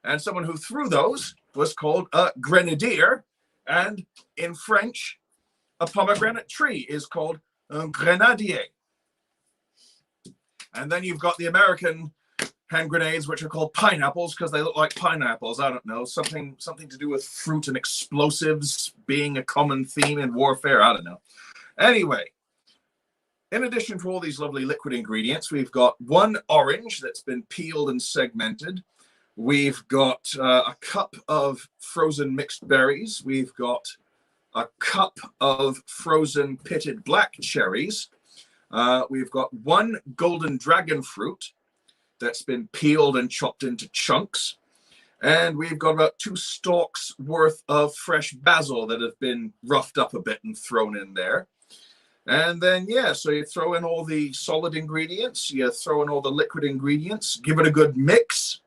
And someone who threw those was called a grenadier. And in French, a pomegranate tree is called un grenadier. And then you've got the American hand grenades, which are called pineapples because they look like pineapples. I don't know, something to do with fruit and explosives being a common theme in warfare. I don't know. Anyway, in addition to all these lovely liquid ingredients, we've got 1 orange that's been peeled and segmented. We've got a cup of frozen mixed berries. We've got a cup of frozen pitted black cherries. We've got 1 golden dragon fruit that's been peeled and chopped into chunks. And we've got about 2 stalks worth of fresh basil that have been roughed up a bit and thrown in there. And then, yeah, so you throw in all the solid ingredients, you throw in all the liquid ingredients, give it a good mix,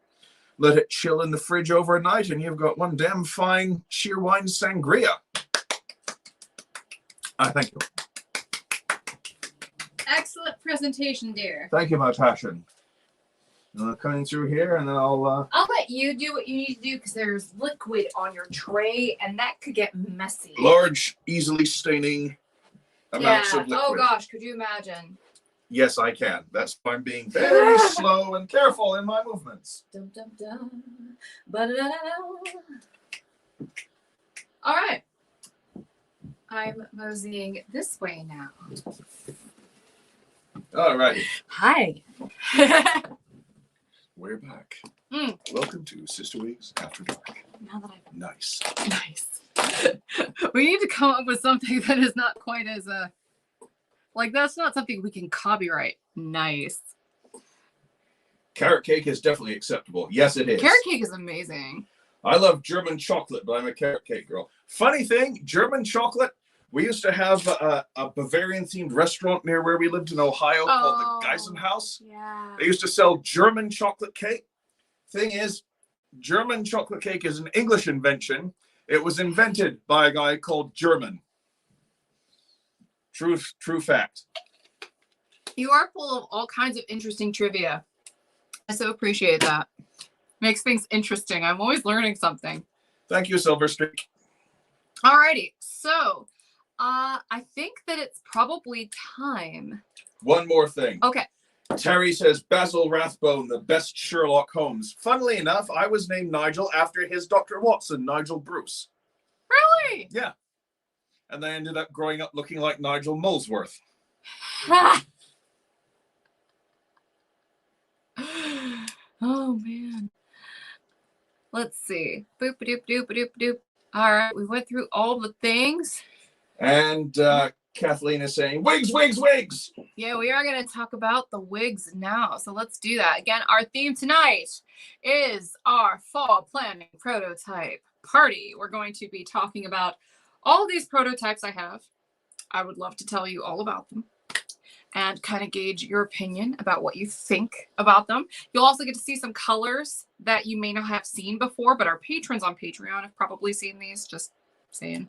let it chill in the fridge overnight, and you've got 1 damn fine Cheerwine Sangria. Thank you. Excellent presentation, dear. Thank you, my passion. Coming through here, and then I'll let you do what you need to do because there's liquid on your tray, and that could get messy. Large, easily staining amounts of liquid. Oh gosh, could you imagine? Yes, I can. That's why I'm being very slow and careful in my movements. Dum, dum, dum. Ba-da-da-da. All right. I'm moseying this way now. All right. Hi. We're back. Welcome to Sister Wigs After Dark. Now that I've Nice. We need to come up with something that is not quite as like that's not something we can copyright. Nice. Carrot cake is definitely acceptable. Yes, it is. Carrot cake is amazing. I love German chocolate, but I'm a carrot cake girl. Funny thing, German chocolate. We used to have a Bavarian-themed restaurant near where we lived in Ohio called the Geisenhaus. Yeah. They used to sell German chocolate cake. Thing is, German chocolate cake is an English invention. It was invented by a guy called German. True fact. You are full of all kinds of interesting trivia. I so appreciate that. Makes things interesting. I'm always learning something. Thank you, Silver Streak. Alrighty, so I think that it's probably time. 1 more thing. Okay. Terry says Basil Rathbone, the best Sherlock Holmes. Funnily enough, I was named Nigel after his Dr. Watson, Nigel Bruce. Really? Yeah. And I ended up growing up looking like Nigel Molesworth. Oh, man. Let's see. Boop, doop, doop, doop, doop. All right, we went through all the things. And Kathleen is saying, Wigs, Wigs, Wigs! Yeah, we are going to talk about the wigs now. So let's do that. Again, our theme tonight is our fall planning prototype party. We're going to be talking about all these prototypes I have. I would love to tell you all about them and kind of gauge your opinion about what you think about them. You'll also get to see some colors that you may not have seen before, but our patrons on Patreon have probably seen these. Just saying.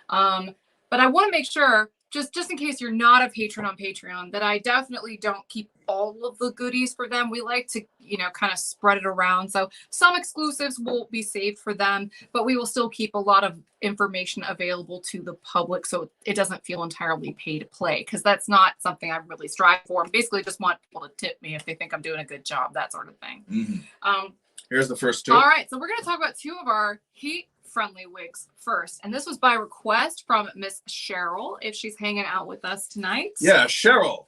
But I want to make sure, just in case you're not a patron on Patreon, that I definitely don't keep all of the goodies for them. We like to, you know, kind of spread it around. So some exclusives will be saved for them, but we will still keep a lot of information available to the public so it doesn't feel entirely pay to play, because that's not something I really strive for. I basically just want people to tip me if they think I'm doing a good job, that sort of thing. Mm-hmm. Here's the first two. All right, so we're going to talk about two of our heat-friendly wigs first, and this was by request from Miss Cheryl, if she's hanging out with us tonight. Yeah, Cheryl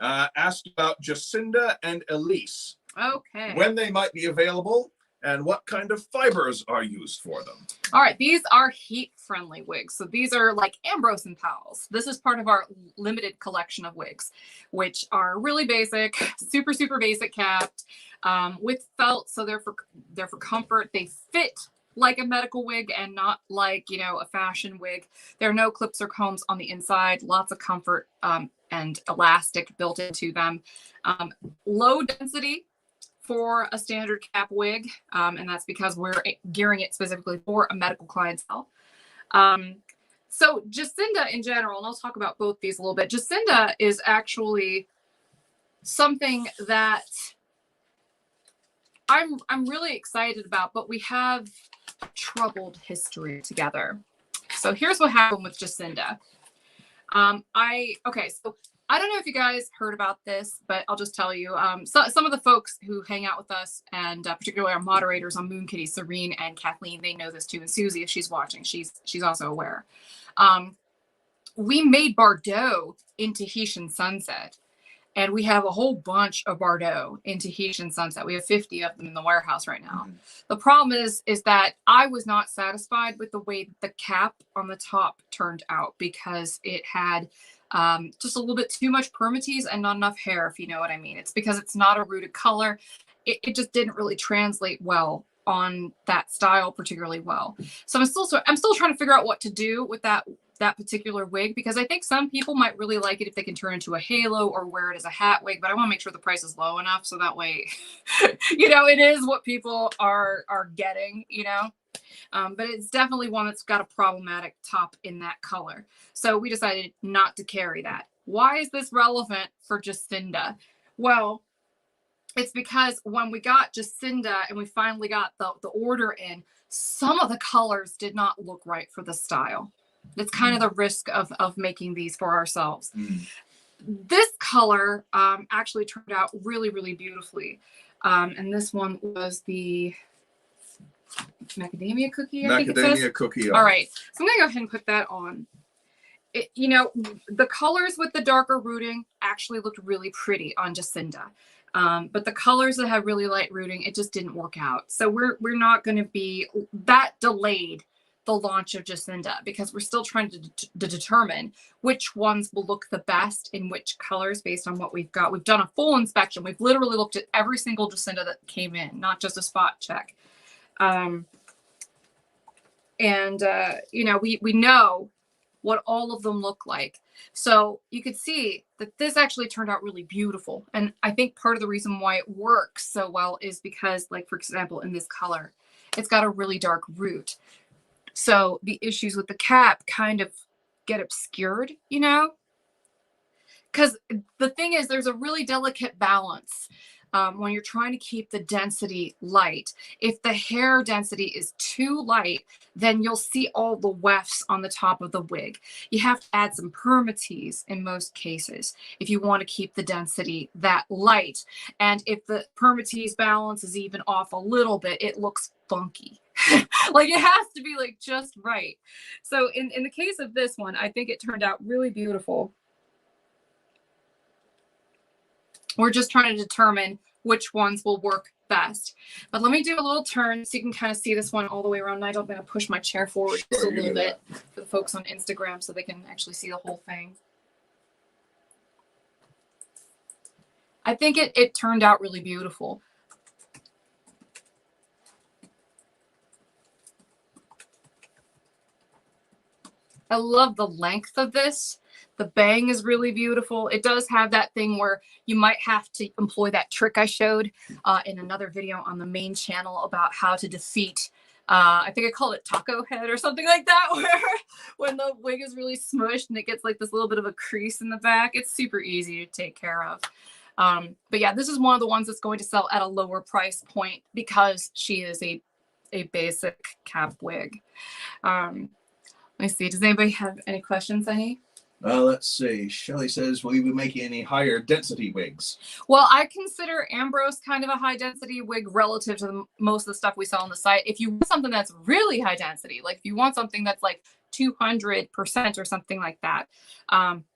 asked about Jacinda and Elise. Okay. When they might be available and what kind of fibers are used for them. All right, these are heat-friendly wigs. So these are like Ambrose and Powell's. This is part of our limited collection of wigs, which are really basic, super, super basic capped with felt. So they're for comfort. They fit like a medical wig and not like, you know, a fashion wig. There are no clips or combs on the inside, lots of comfort and elastic built into them. Low density for a standard cap wig, and that's because we're gearing it specifically for a medical clientele. So Jacinda in general, and I'll talk about both these a little bit. Jacinda is actually something that I'm really excited about, but we have a troubled history together. So here's what happened with Jacinda. So I don't know if you guys heard about this, but I'll just tell you. Some of the folks who hang out with us, and particularly our moderators on Moon Kitty, Serene and Kathleen, they know this too. And Susie, if she's watching, she's also aware. We made Bardot in Tahitian Sunset, and we have a whole bunch of Bardot in Tahitian Sunset. We have 50 of them in the warehouse right now. Mm-hmm. The problem is that I was not satisfied with the way the cap on the top turned out, because it had just a little bit too much permatease and not enough hair, if you know what I mean. It's because it's not a rooted color. It just didn't really translate well on that style particularly well. So I'm still trying to figure out what to do with that particular wig, because I think some people might really like it if they can turn into a halo or wear it as a hat wig, but I want to make sure the price is low enough so that way, you know, it is what people are getting, you know. But it's definitely one that's got a problematic top in that color. So we decided not to carry that. Why is this relevant for Jacinda? Well, it's because when we got Jacinda and we finally got the order in, some of the colors did not look right for the style. It's kind of the risk of making these for ourselves. Mm. This color actually turned out really, really beautifully. And this one was the macadamia cookie, I think it says. Macadamia cookie. All right. So I'm going to go ahead and put that on. You know, the colors with the darker rooting actually looked really pretty on Jacinda. But the colors that have really light rooting, it just didn't work out. So we're not going to be that delayed the launch of Jacinda, because we're still trying to determine which ones will look the best in which colors based on what we've got. We've done a full inspection. We've literally looked at every single Jacinda that came in, not just a spot check. You know, we know what all of them look like. So you could see that this actually turned out really beautiful. And I think part of the reason why it works so well is because, like, for example, in this color, it's got a really dark root. So the issues with the cap kind of get obscured, you know, because the thing is, there's a really delicate balance when you're trying to keep the density light. If the hair density is too light, then you'll see all the wefts on the top of the wig. You have to add some permatease in most cases if you want to keep the density that light. And if the permatease balance is even off a little bit, it looks funky. Like, it has to be like just right. So in the case of this one, I think it turned out really beautiful. We're just trying to determine which ones will work best. But let me do a little turn so you can kind of see this one all the way around. Nigel, I'm going to push my chair forward just a little bit for the folks on Instagram so they can actually see the whole thing. I think it turned out really beautiful. I love the length of this. The bang is really beautiful. It does have that thing where you might have to employ that trick I showed in another video on the main channel about how to defeat I think I called it taco head or something like that, where when the wig is really smushed and it gets like this little bit of a crease in the back. It's super easy to take care of. But yeah, this is one of the ones that's going to sell at a lower price point because she is a basic cap wig. Let me see. Does anybody have any questions, Annie? Let's see. Shelley says, will you be making any higher density wigs? Well, I consider Ambrose kind of a high density wig relative to most of the stuff we sell on the site. If you want something that's really high density, like if you want something that's like 200% or something like that,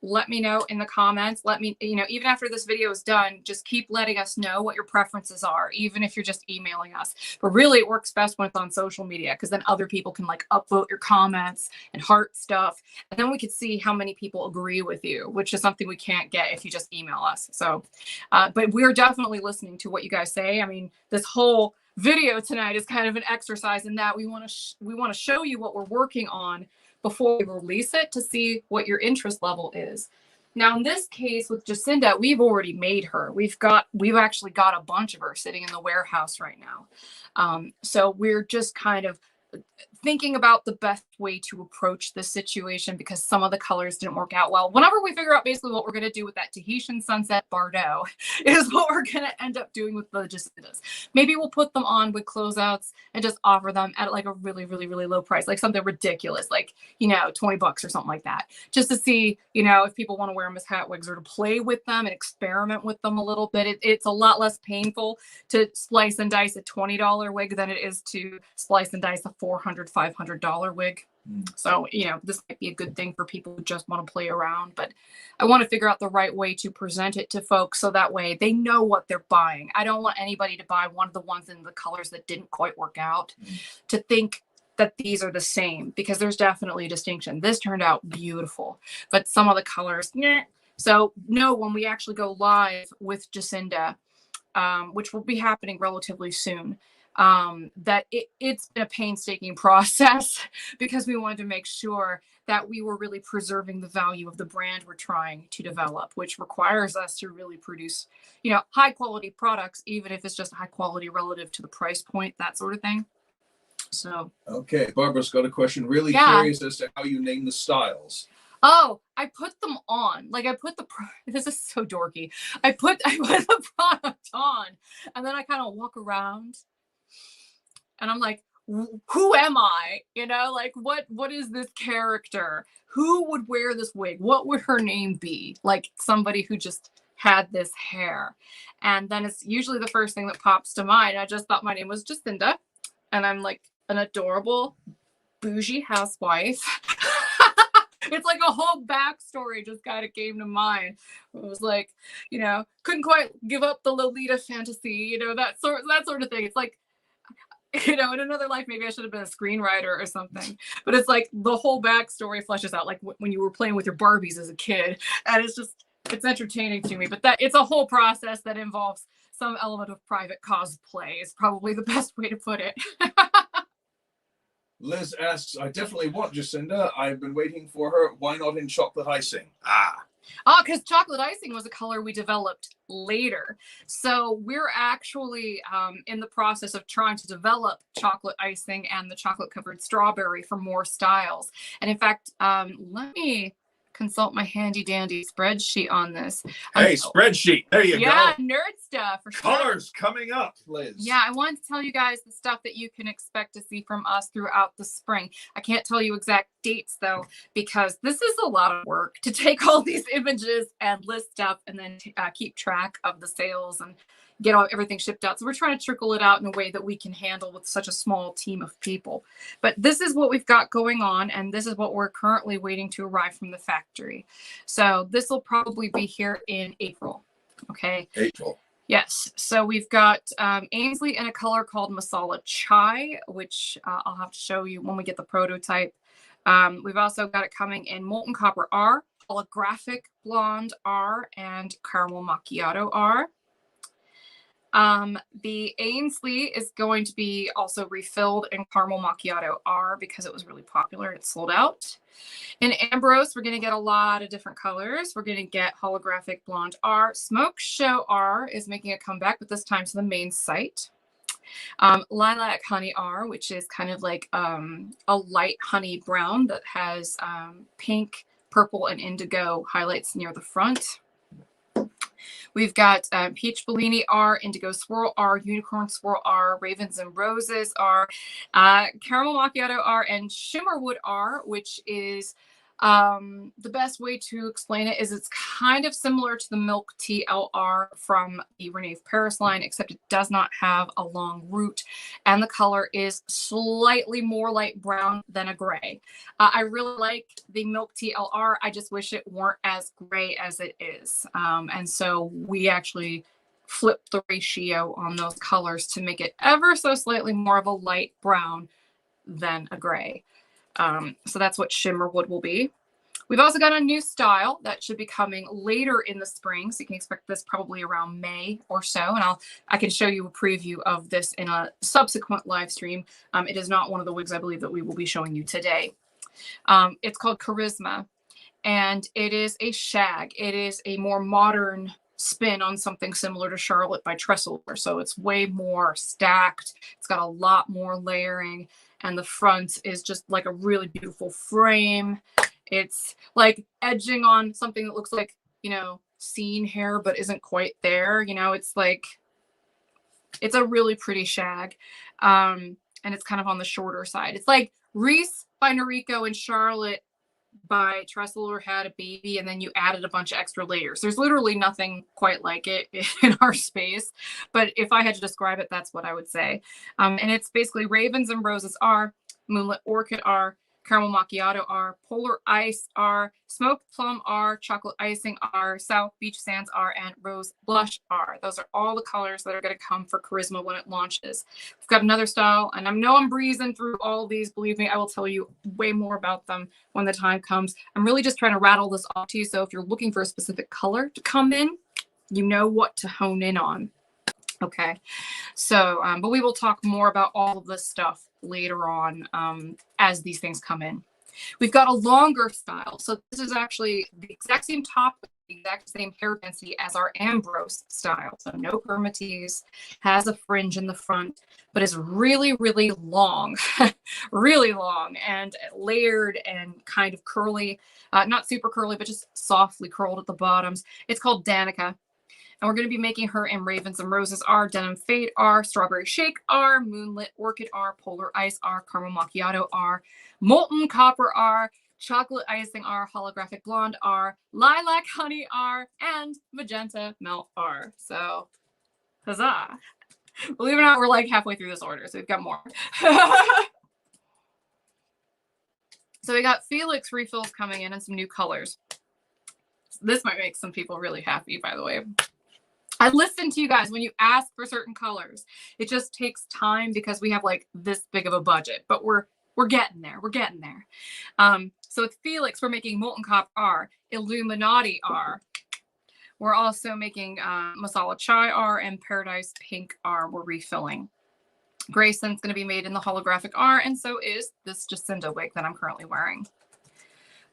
let me know in the comments. Let me, even after this video is done, just keep letting us know what your preferences are, even if you're just emailing us. But really it works best when it's on social media, because then other people can like upvote your comments and heart stuff. And then we could see how many people agree with you, which is something we can't get if you just email us. So, but we're definitely listening to what you guys say. I mean, this whole video tonight is kind of an exercise in that we want to show you what we're working on before we release it to see what your interest level is. Now, in this case with Jacinda, we've already made her. We've actually got a bunch of her sitting in the warehouse right now. So we're just kind of thinking about the best way to approach this situation because some of the colors didn't work out well. Whenever we figure out basically what we're going to do with that Tahitian Sunset Bordeaux is what we're going to end up doing with the Jacindas. Maybe we'll put them on with closeouts and just offer them at like a really, really, really low price, like something ridiculous, like, $20 or something like that, just to see, if people want to wear them as hat wigs or to play with them and experiment with them a little bit. It's a lot less painful to slice and dice a $20 wig than it is to slice and dice a $400, $500 wig. So, this might be a good thing for people who just want to play around, but I want to figure out the right way to present it to folks so that way they know what they're buying. I don't want anybody to buy one of the ones in the colors that didn't quite work out to think that these are the same, because there's definitely a distinction. This turned out beautiful, but some of the colors, So when we actually go live with Jacinda, which will be happening relatively soon, that it's been a painstaking process because we wanted to make sure that we were really preserving the value of the brand we're trying to develop, which requires us to really produce, high quality products, even if it's just high quality relative to the price point, that sort of thing. So. Okay. Barbara's got a question. Really curious as to how you name the styles. Oh, I put them on. Like this is so dorky. I put the product on and then I kind of walk around and I'm like, who am I? Like what is this character? Who would wear this wig? What would her name be? Like somebody who just had this hair. And then it's usually the first thing that pops to mind. I just thought my name was Jacinda and I'm like an adorable bougie housewife. It's like a whole backstory just kind of came to mind. It was like, couldn't quite give up the Lolita fantasy, that sort of thing. It's like, in another life, maybe I should have been a screenwriter or something. But it's like the whole backstory fleshes out, like when you were playing with your Barbies as a kid. And it's entertaining to me. But it's a whole process that involves some element of private cosplay is probably the best way to put it. Liz asks, I definitely want Jacinda. I've been waiting for her. Why not in chocolate icing? Because chocolate icing was a color we developed later. So we're actually in the process of trying to develop chocolate icing and the chocolate covered strawberry for more styles. And in fact, let me consult my handy dandy spreadsheet on this. Hey, spreadsheet. There you go. Yeah, nerd stuff. For colors coming up, Liz. Yeah, I wanted to tell you guys the stuff that you can expect to see from us throughout the spring. I can't tell you exact dates though, because this is a lot of work to take all these images and list stuff and then keep track of the sales and get everything shipped out. So we're trying to trickle it out in a way that we can handle with such a small team of people. But this is what we've got going on, and this is what we're currently waiting to arrive from the factory. So this will probably be here in April. Okay. April. Yes. So we've got Ainsley in a color called Masala Chai, which I'll have to show you when we get the prototype. We've also got it coming in Molten Copper R, Holographic Blonde R, and Caramel Macchiato R. The Ainsley is going to be also refilled in Caramel Macchiato R because it was really popular and it sold out. In Ambrose, we're going to get a lot of different colors. We're going to get Holographic Blonde R. Smoke Show R is making a comeback, but this time to the main site. Lilac Honey R, which is kind of like a light honey brown that has pink, purple, and indigo highlights near the front. We've got Peach Bellini R, Indigo Swirl R, Unicorn Swirl R, Ravens and Roses R, Caramel Macchiato R, and Shimmerwood R, which is the best way to explain it is it's kind of similar to the Milk Tea LR from the Renee Paris line, except it does not have a long root, and the color is slightly more light brown than a gray. I really like the Milk Tea LR. I just wish it weren't as gray as it is. And so we actually flipped the ratio on those colors to make it ever so slightly more of a light brown than a gray. So that's what Shimmerwood will be. We've also got a new style that should be coming later in the spring. So you can expect this probably around May or so. And I can show you a preview of this in a subsequent live stream. It is not one of the wigs I believe that we will be showing you today. It's called Charisma, and it is a shag. It is a more modern spin on something similar to Charlotte by Tressler. So it's way more stacked. It's got a lot more layering. And the front is just like a really beautiful frame. It's like edging on something that looks like, you know, scene hair, but isn't quite there. You know, it's like, it's a really pretty shag. And it's kind of on the shorter side. It's like Reese by Noriko and Charlotte by Tressler had a baby, and then you added a bunch of extra layers. There's literally nothing quite like it in our space, but if I had to describe it, that's what I would say. And it's basically Ravens and Roses R, Moonlit Orchid R, Caramel Macchiato R, Polar Ice R, Smoked Plum R, Chocolate Icing R, South Beach Sands R, and Rose Blush R. Those are all the colors that are going to come for Charisma when it launches. We've got another style, and I know I'm breezing through all of these. Believe me, I will tell you way more about them when the time comes. I'm really just trying to rattle this off to you, so if you're looking for a specific color to come in, you know what to hone in on. Okay, so, but we will talk more about all of this stuff later on as these things come in. We've got a longer style. So this is actually the exact same top, the exact same hair density as our Ambrose style. So no permatease, has a fringe in the front, but is really, really long, really long and layered and kind of curly, not super curly, but just softly curled at the bottoms. It's called Danica. And we're going to be making her in Ravens and Roses R, Denim Fade R, Strawberry Shake R, Moonlit Orchid R, Polar Ice R, Caramel Macchiato R, Molten Copper R, Chocolate Icing R, Holographic Blonde R, Lilac Honey R, and Magenta Melt R. So, huzzah. Believe it or not, we're like halfway through this order, so we've got more. So we got Felix refills coming in and some new colors. This might make some people really happy, by the way. I listen to you guys when you ask for certain colors. It just takes time because we have like this big of a budget, but we're getting there. We're getting there. So with Felix, we're making Molten Copper R, Illuminati R. We're also making Masala Chai R and Paradise Pink R. We're refilling. Grayson's going to be made in the Holographic R, and so is this Jacinda wig that I'm currently wearing.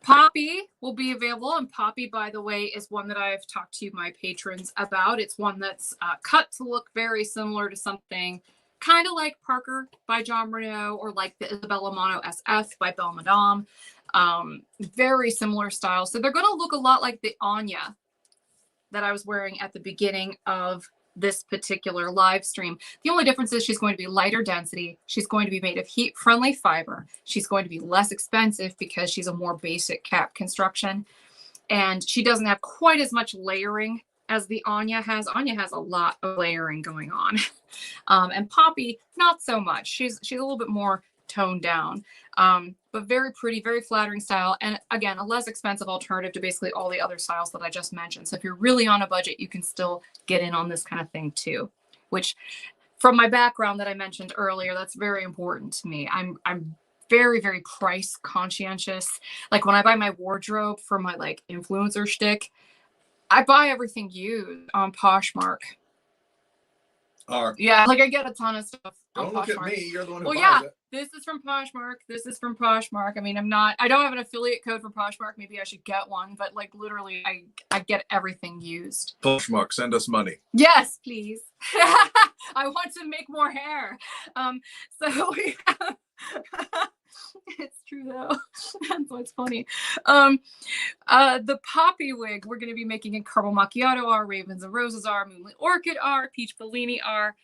Poppy will be available, and Poppy, by the way, is one that I've talked to my patrons about. It's one that's cut to look very similar to something kind of like Parker by John Renault or like the Isabella Mono SF by Belle Madame. Very similar style. So they're going to look a lot like the Anya that I was wearing at the beginning of this particular live stream. The only difference is she's going to be lighter density. She's going to be made of heat-friendly fiber. She's going to be less expensive because she's a more basic cap construction. And she doesn't have quite as much layering as the Anya has. Anya has a lot of layering going on. And Poppy, not so much. She's a little bit more toned down. But very pretty, very flattering style. And again, a less expensive alternative to basically all the other styles that I just mentioned. So if you're really on a budget, you can still get in on this kind of thing too, which from my background that I mentioned earlier, that's very important to me. I'm very, very price conscientious. Like when I buy my wardrobe for my like influencer shtick, I buy everything used on Poshmark. Yeah, like I get a ton of stuff. Don't look at me. You're the one who buys it. This is from Poshmark. This is from Poshmark. I mean, I don't have an affiliate code for Poshmark. Maybe I should get one, but like literally I get everything used. Poshmark, send us money. Yes, please. I want to make more hair. So we have it's true though. That's what's funny. The poppy wig we're going to be making in Caramel Macchiato are, Ravens and Roses are, Moonlit Orchid are, Peach Bellini are.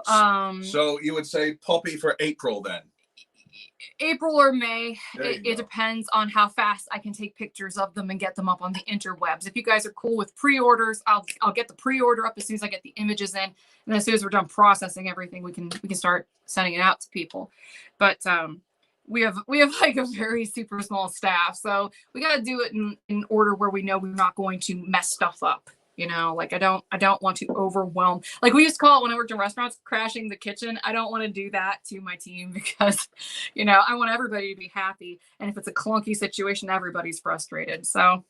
So you would say poppy for April then? April or May. It depends on how fast I can take pictures of them and get them up on the interwebs. If you guys are cool with pre-orders, I'll get the pre-order up as soon as I get the images in, and then as soon as we're done processing everything, we can start sending it out to people. But we have like a very super small staff, so we got to do it in order where we know we're not going to mess stuff up. You know, like I don't want to overwhelm. Like we used to call it when I worked in restaurants, crashing the kitchen. I don't want to do that to my team because, you know, I want everybody to be happy. And if it's a clunky situation, everybody's frustrated. So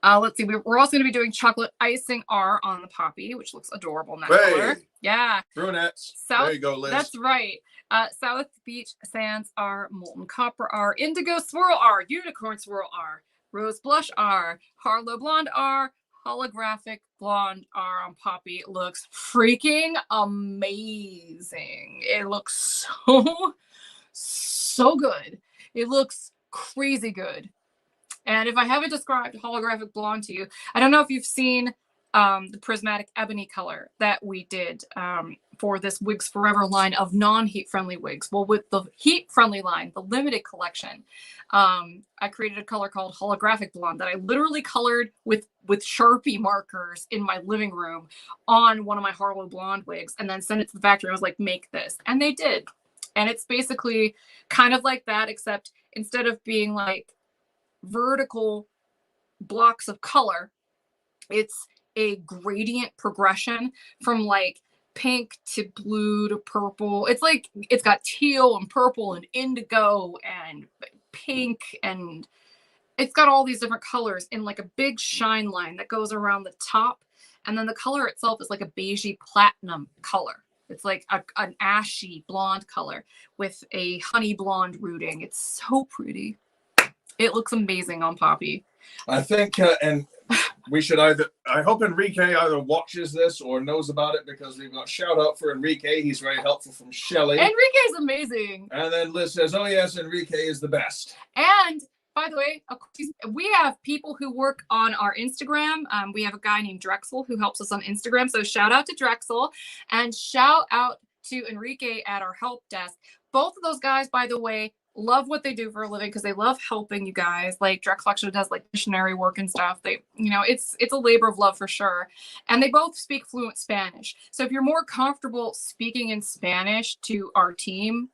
let's see. We're also going to be doing chocolate icing R on the poppy, which looks adorable in that color. Yeah. Brunettes. There you go, Liz. That's right. South Beach Sands R, Molten Copper R, Indigo Swirl R, Unicorn Swirl R, Rose Blush R, Harlow Blonde R, Holographic Blonde R on poppy. Looks freaking amazing. It looks so good. It looks crazy good. And if I haven't described Holographic Blonde to you, I don't know if you've seen the prismatic ebony color that we did for this Wigs Forever line of non-heat friendly wigs. Well, with the heat friendly line, the limited collection, I created a color called Holographic Blonde that I literally colored with Sharpie markers in my living room on one of my Harlow Blonde wigs, and then sent it to the factory. I was like, make this. And they did. And it's basically kind of like that, except instead of being like vertical blocks of color, it's a gradient progression from like pink to blue to purple. It's like it's got teal and purple and indigo and pink, and it's got all these different colors in like a big shine line that goes around the top, and then the color itself is like a beigey platinum color. It's like an ashy blonde color with a honey blonde rooting. It's so pretty. It looks amazing on poppy. I think and we should I hope Enrique either watches this or knows about it, because we've got shout out for Enrique. He's very helpful from Shelly. Enrique's amazing. And then Liz says, oh yes, Enrique is the best. And by the way, we have people who work on our Instagram. We have a guy named Drexel who helps us on Instagram. So shout out to Drexel and shout out to Enrique at our help desk. Both of those guys, by the way, love what they do for a living because they love helping you guys. Like Drexel actually does like missionary work and stuff. They, you know, it's a labor of love for sure. And they both speak fluent Spanish. So if you're more comfortable speaking in Spanish to our team,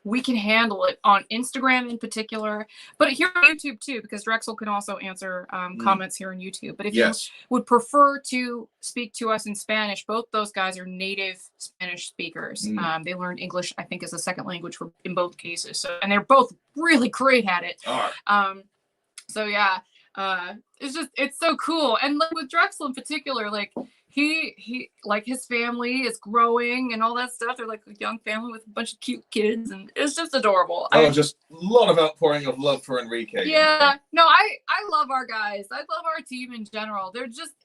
we can handle it on Instagram in particular, but here on YouTube too, because Drexel can also answer comments here on YouTube. But if you would prefer to speak to us in Spanish, both those guys are native Spanish speakers. They learned English, I think, as a second language in both cases. So, and they're both really great at it. So yeah, it's so cool. And like with Drexel in particular, like he like his family is growing and all that stuff. They're like a young family with a bunch of cute kids, and it's just adorable. Just a lot of outpouring of love for Enrique. Yeah, no, I love our guys. I love our team in general.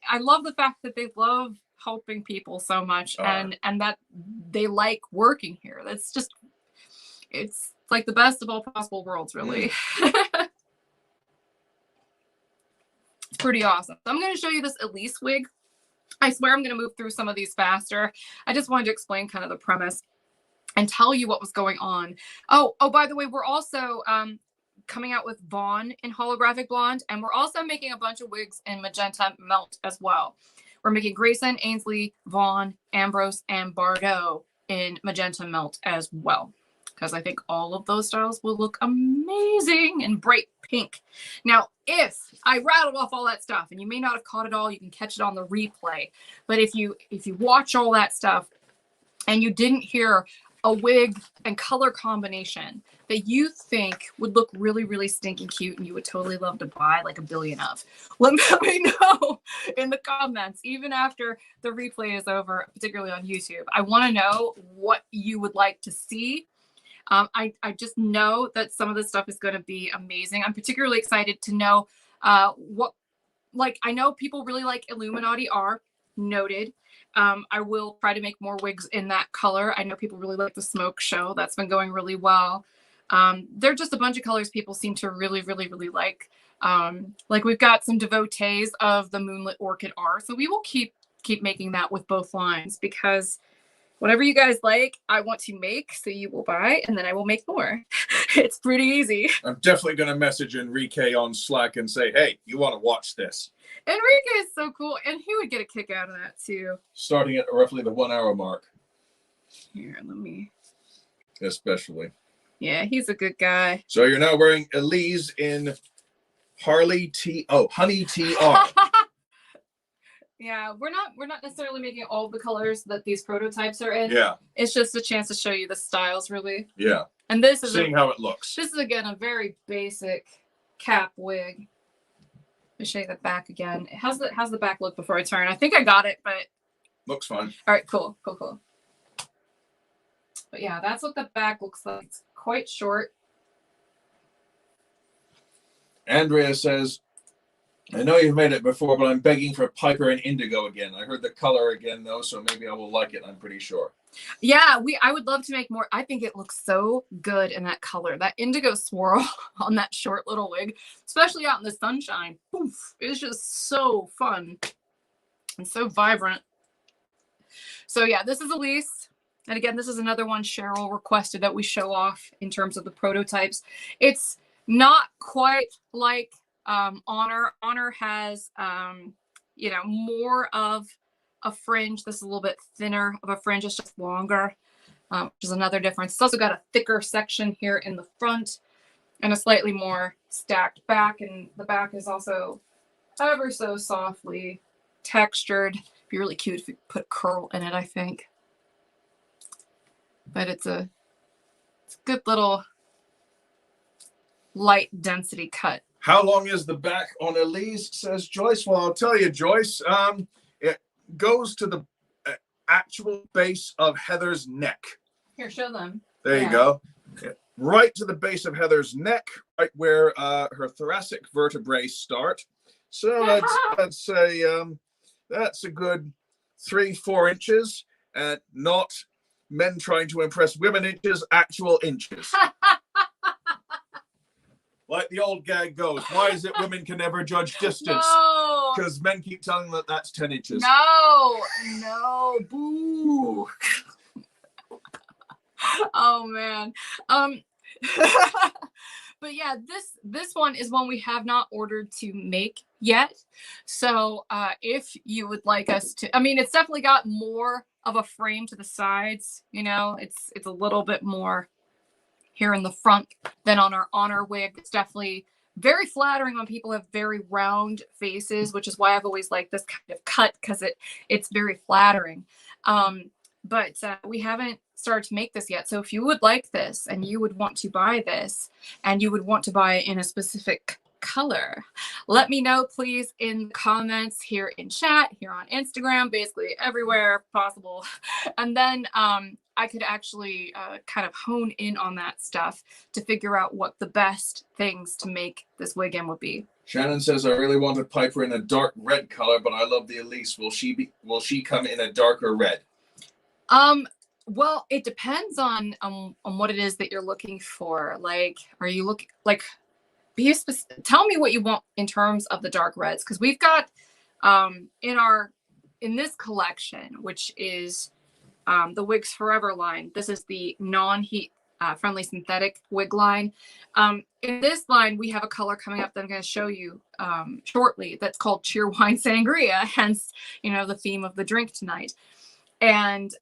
I love the fact that they love helping people so much, and that they like working here. That's just, it's like the best of all possible worlds, really. It's pretty awesome. So I'm going to show you this Elise wig. I swear I'm going to move through some of these faster. I just wanted to explain kind of the premise and tell you what was going on. Oh, by the way, we're also coming out with Vaughn in Holographic Blonde, and we're also making a bunch of wigs in Magenta Melt as well. We're making Grayson, Ainsley, Vaughn, Ambrose, and Bardot in Magenta Melt as well, because I think all of those styles will look amazing in bright pink. Now, if I rattled off all that stuff, and you may not have caught it all, you can catch it on the replay. But if you watch all that stuff and you didn't hear a wig and color combination that you think would look really, really stinking cute and you would totally love to buy like a billion of, let me know in the comments, even after the replay is over, particularly on YouTube. I want to know what you would like to see. I just know that some of this stuff is going to be amazing. I'm particularly excited to know what, like, I know people really like Illuminati R, noted. I will try to make more wigs in that color. I know people really like the smoke show. That's been going really well. There are just a bunch of colors people seem to really, really, really like. Like we've got some devotees of the Moonlit Orchid R. So we will keep making that with both lines, because whatever you guys like, I want to make, so you will buy, and then I will make more. It's pretty easy. I'm definitely going to message Enrique on Slack and say, hey, you want to watch this? Enrique is so cool, and he would get a kick out of that too. Starting at roughly the 1 hour mark. Here, let me. Especially. Yeah, he's a good guy. So you're now wearing Elise in Honey TR. Yeah, we're not necessarily making all the colors that these prototypes are in. Yeah. It's just a chance to show you the styles, really. Yeah. And this is seeing how it looks. This is again a very basic cap wig. Let me show you the back again. How's the back look before I turn? I think I got it, but looks fine. All right, cool. But yeah, that's what the back looks like. It's quite short. Andrea says, I know you've made it before, but I'm begging for Piper and Indigo again. I heard the color again, though, so maybe I will like it. I'm pretty sure. Yeah, I would love to make more. I think it looks so good in that color. That indigo swirl on that short little wig, especially out in the sunshine. Oof, it's just so fun and so vibrant. So yeah, this is Elise. And again, this is another one Cheryl requested that we show off in terms of the prototypes. It's not quite like Honor. Honor has, more of a fringe. This is a little bit thinner of a fringe. It's just longer, which is another difference. It's also got a thicker section here in the front and a slightly more stacked back. And the back is also ever so softly textured. It'd be really cute if you put curl in it, I think. But it's a good little light density cut. How long is the back on Elise, says Joyce? Well, I'll tell you, Joyce. It goes to the actual base of Heather's neck. Here, show them. There you go. Right to the base of Heather's neck, right where her thoracic vertebrae start. So let's say that's a good 3-4 inches, and not men trying to impress women inches, actual inches. Like the old gag goes, why is it women can never judge distance? No. Because men keep telling them that that's 10 inches. No, boo. Oh man. But yeah, this one is one we have not ordered to make yet. So if you would like us to, I mean, it's definitely got more of a frame to the sides. You know, it's a little bit more here in the front than on our Honor wig. It's definitely very flattering when people have very round faces, which is why I've always liked this kind of cut, because it's very flattering. But we haven't started to make this yet. So if you would like this and you would want to buy this and you would want to buy it in a specific color, let me know, please, in the comments, here in chat, here on Instagram, basically everywhere possible. And then I could actually kind of hone in on that stuff to figure out what the best things to make this wig in would be. Shannon says, I really wanted Piper in a dark red color, but I love the Elise. Will she come in a darker red? Well, it depends on what it is that you're looking for. Like, are you looking like, be specific, tell me what you want in terms of the dark reds, because we've got in this collection, which is the Wigs Forever line. This is the non-heat friendly synthetic wig line. In this line, we have a color coming up that I'm going to show you shortly that's called Cheerwine Sangria, hence, the theme of the drink tonight. And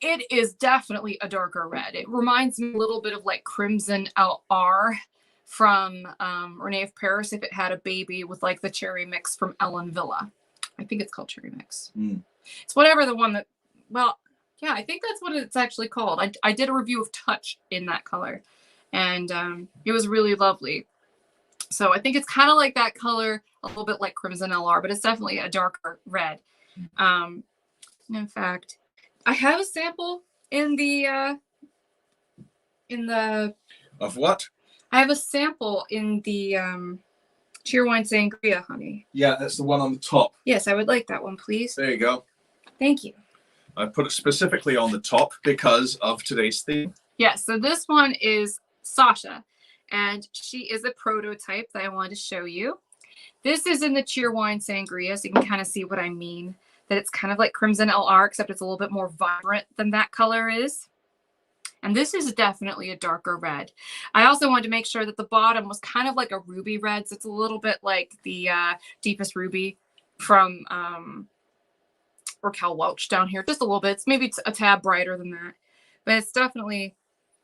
it is definitely a darker red. It reminds me a little bit of like Crimson LR from Renee of Paris if it had a baby with like the cherry mix from Ellen Villa. I think it's called cherry mix. It's whatever the one that, well, Yeah, I think that's what it's actually called. I did a review of Touch in that color, and it was really lovely. So I think it's kind of like that color, a little bit like Crimson LR, but it's definitely a darker red. In fact, I have a sample in the Of what? I have a sample in the Cheerwine Sangria, honey. Yeah, that's the one on the top. Yes, I would like that one, please. There you go. Thank you. I put it specifically on the top because of today's theme. Yes, so this one is Sasha, and she is a prototype that I wanted to show you. This is in the Cheerwine Sangria, so you can kind of see what I mean. That it's kind of like Crimson LR, except it's a little bit more vibrant than that color is. And this is definitely a darker red. I also wanted to make sure that the bottom was kind of like a ruby red, so it's a little bit like the Deepest Ruby from Raquel Welch down here, just a little bit. It's maybe a tad brighter than that, but it's definitely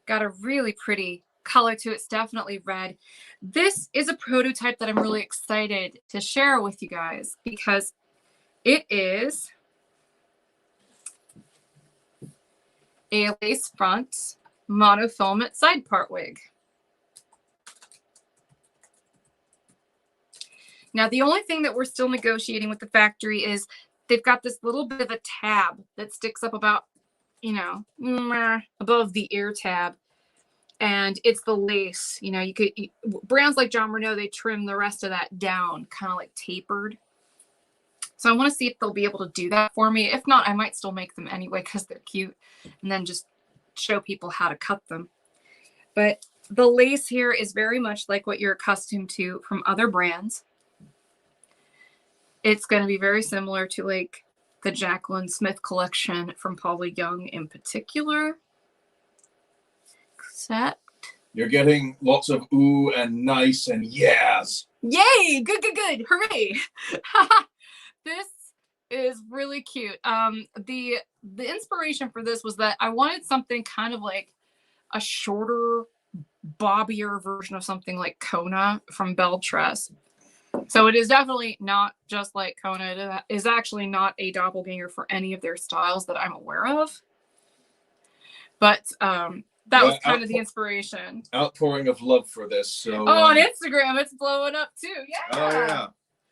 got a really pretty color to it. It's definitely red. This is a prototype that I'm really excited to share with you guys because it is a lace front monofilament side part wig. Now, the only thing that we're still negotiating with the factory is they've got this little bit of a tab that sticks up about, you know, above the ear tab. And it's the lace, you know, brands like John Renault, they trim the rest of that down, kind of like tapered. So I want to see if they'll be able to do that for me. If not, I might still make them anyway because they're cute and then just show people how to cut them. But the lace here is very much like what you're accustomed to from other brands. It's going to be very similar to like the Jacqueline Smith collection from Paula Young in particular. Except you're getting lots of ooh and nice and yes. Yay! Good, good, good. Hooray! This is really cute. The inspiration for this was that I wanted something kind of like a shorter, bobbier version of something like Kona from Beltress. So it is definitely not just like Kona. It is actually not a doppelganger for any of their styles that I'm aware of. But that was kind of the inspiration. Outpouring of love for this. So on Instagram, it's blowing up too. Yeah. Oh yeah.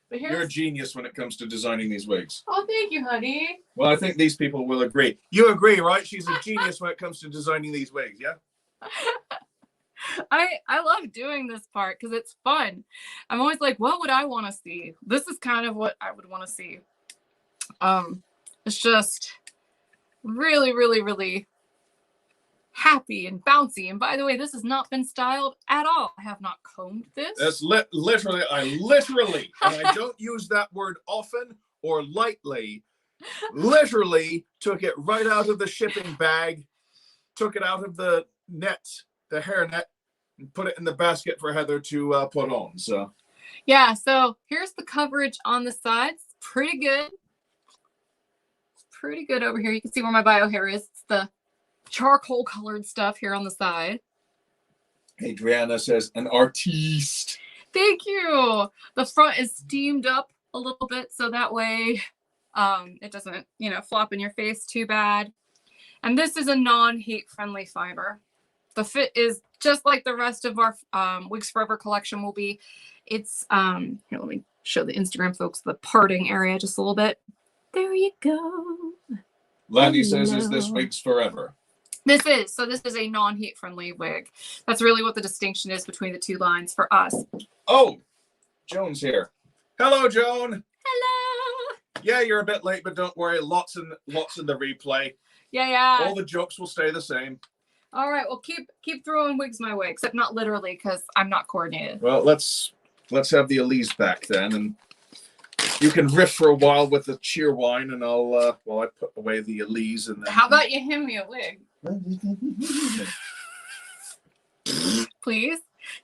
But you're a genius when it comes to designing these wigs. Oh, thank you, honey. Well, I think these people will agree. You agree, right? She's a genius when it comes to designing these wigs, yeah? I love doing this part because it's fun. I'm always like, what would I want to see? This is kind of what I would want to see. It's just really, really, really happy and bouncy. And by the way, this has not been styled at all. I have not combed this. That's literally, and I don't use that word often or lightly, literally took it right out of the shipping bag, took it out of the net, the hair net, and put it in the basket for Heather to put on. So yeah, so here's the coverage on the sides. Pretty good. Pretty good over here. You can see where my bio hair is. It's the charcoal colored stuff here on the side. Adriana says, an artiste. Thank you. The front is steamed up a little bit so that way it doesn't, you know, flop in your face too bad. And this is a non-heat friendly fiber. The fit is just like the rest of our Wigs Forever collection will be. It's here, let me show the Instagram folks the parting area just a little bit. There you go. Landy says, is this Wigs Forever? This is a non-heat friendly wig. That's really what the distinction is between the two lines for us. Oh, Joan's here. Hello, Joan. Hello. Yeah, you're a bit late, but don't worry. Lots in the replay. Yeah. All the jokes will stay the same. All right. Well, keep throwing wigs my way, except not literally because I'm not coordinated. Well, let's have the Elise back then, and you can riff for a while with the Cheerwine, and I'll I put away the Elise. And then... How about you hem me a wig? Please.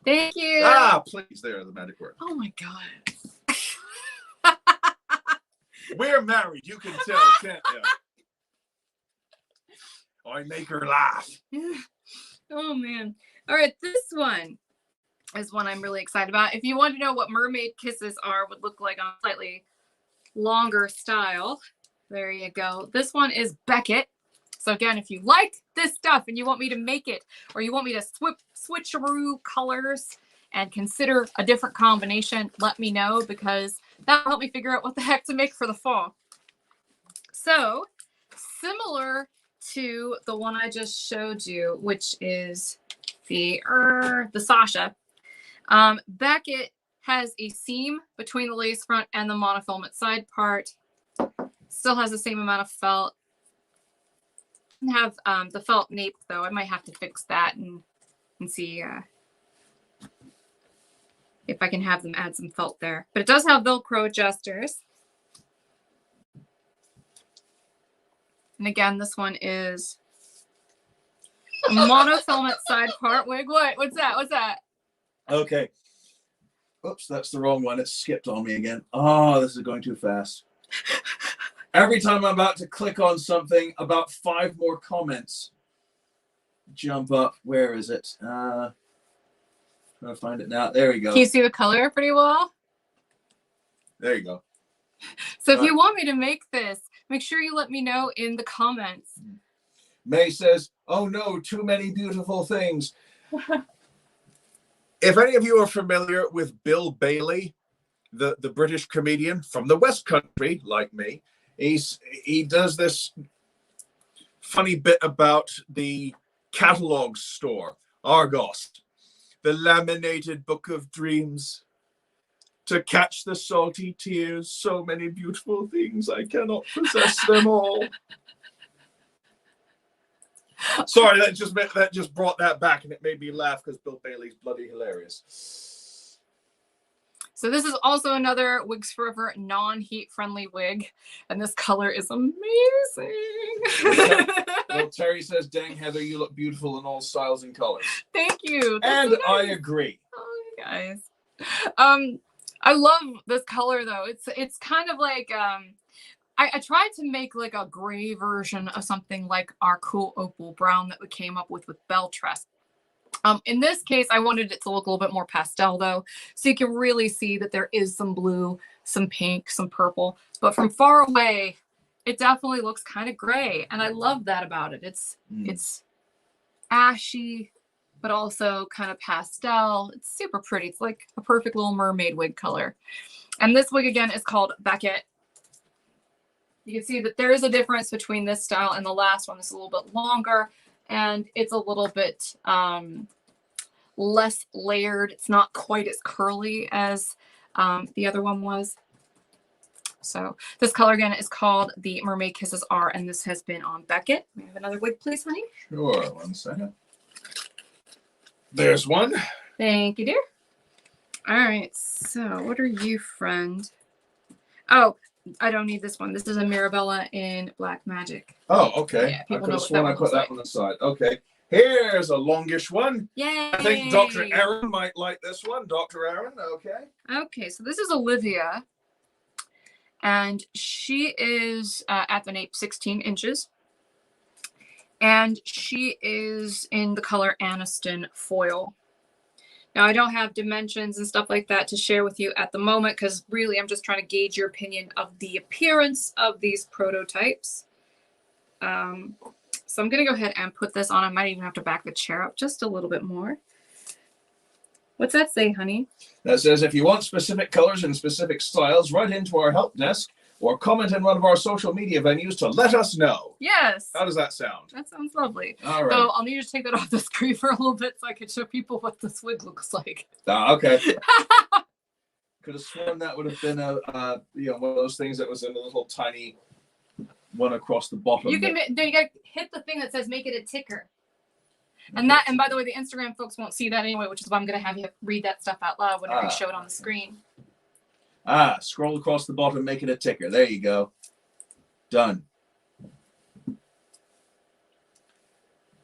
Thank you. Please. There, the magic word. Oh my god. We're married. You can tell, can't you? I make her laugh. Oh man. All right, this one is one I'm really excited about. If you want to know what mermaid kisses would look like on a slightly longer style, there you go. This one is Beckett. So again, if you like this stuff and you want me to make it, or you want me to switcheroo colors and consider a different combination, let me know, because that'll help me figure out what the heck to make for the fall. So similar to the one I just showed you, which is the Sasha, Beckett has a seam between the lace front and the monofilament side part. Still has the same amount of felt. Have the felt nape though. I might have to fix that and see if I can have them add some felt there. But it does have Velcro adjusters. And again, this one is a monofilament side part. Wig, what's that? What's that? Okay. Oops, that's the wrong one. It skipped on me again. Oh, this is going too fast. Every time I'm about to click on something, about 5 more comments jump up. Where is it? Trying to find it now. There we go. Can you see the color pretty well? There you go. So if you want me to make this, make sure you let me know in the comments. May says, oh no, too many beautiful things. If any of you are familiar with Bill Bailey, the British comedian from the West Country, like me, he does this funny bit about the catalog store, Argos, the laminated book of dreams. To catch the salty tears, so many beautiful things, I cannot possess them all. Sorry, that just brought that back, and it made me laugh because Bill Bailey's bloody hilarious. So this is also another Wigs Forever non-heat friendly wig, and this color is amazing. Well, Terry says, "Dang, Heather, you look beautiful in all styles and colors." Thank you. That's and I agree. Oh, you guys. I love this color though. It's kind of like I tried to make like a gray version of something like our cool opal brown that we came up with Beltress. In this case, I wanted it to look a little bit more pastel though, so you can really see that there is some blue, some pink, some purple. But from far away, it definitely looks kind of gray, and I love that about it. It's ashy, but also kind of pastel. It's super pretty. It's like a perfect little mermaid wig color. And this wig again is called Beckett. You can see that there is a difference between this style and the last one. It's a little bit longer, and it's a little bit less layered. It's not quite as curly as the other one was. So this color again is called the Mermaid Kisses R, and this has been on Beckett. May I have another wig, please, honey? Sure, 1 second. There's one. Thank you, dear. All right, so what are you, friend? Oh, I don't need this one. This is a Mirabella in Black Magic. Oh, okay. Yeah, I people could know have what sworn that I one put looks that like. on the side. Okay. Here's a longish one. Yay! I think Dr. Aaron might like this one. Dr. Aaron, okay. Okay, so this is Olivia, and she is at the nape 16 inches. And she is in the color Aniston Foil. Now, I don't have dimensions and stuff like that to share with you at the moment because really I'm just trying to gauge your opinion of the appearance of these prototypes. So I'm going to go ahead and put this on. I might even have to back the chair up just a little bit more. What's that say, honey? That says, if you want specific colors and specific styles, write into our help desk or comment in one of our social media venues to let us know. Yes. How does that sound? That sounds lovely. All right. So I'll need you to take that off the screen for a little bit so I can show people what this wig looks like. Okay. Could have sworn that would have been a one of those things that was in a little tiny one across the bottom. You can you gotta hit the thing that says make it a ticker. And by the way, the Instagram folks won't see that anyway, which is why I'm gonna have you read that stuff out loud whenever you show it on the screen. Scroll across the bottom, make it a ticker. There you go. Done.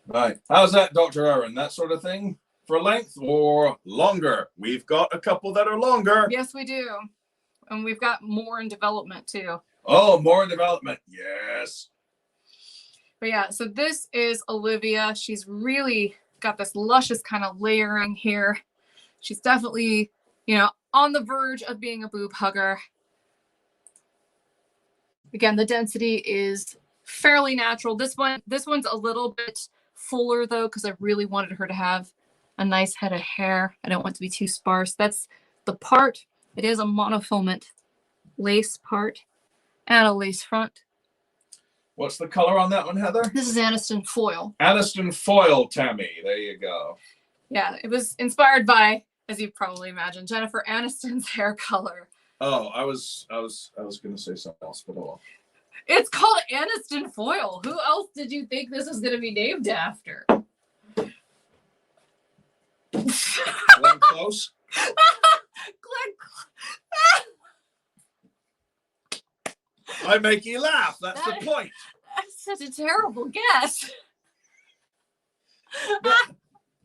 Right. How's that, Dr. Aaron? That sort of thing for length or longer? We've got a couple that are longer. Yes, we do. And we've got more in development too. Oh, more in development. Yes. But yeah, so this is Olivia. She's really got this luscious kind of layering here. She's definitely, on the verge of being a boob hugger. Again, the density is fairly natural. This one's a little bit fuller though, because I really wanted her to have a nice head of hair. I don't want it to be too sparse. That's the part. It is a monofilament lace part and a lace front. What's the color on that one, Heather? This is Aniston foil. Aniston foil, Tammy. There you go. Yeah, it was inspired by, as you've probably imagined, Jennifer Aniston's hair color. Oh, I was going to say something else, but oh. It's called Aniston foil. Who else did you think this was going to be named after? Glenn Close. Glenn. I make you laugh. That's the point. That's such a terrible guess.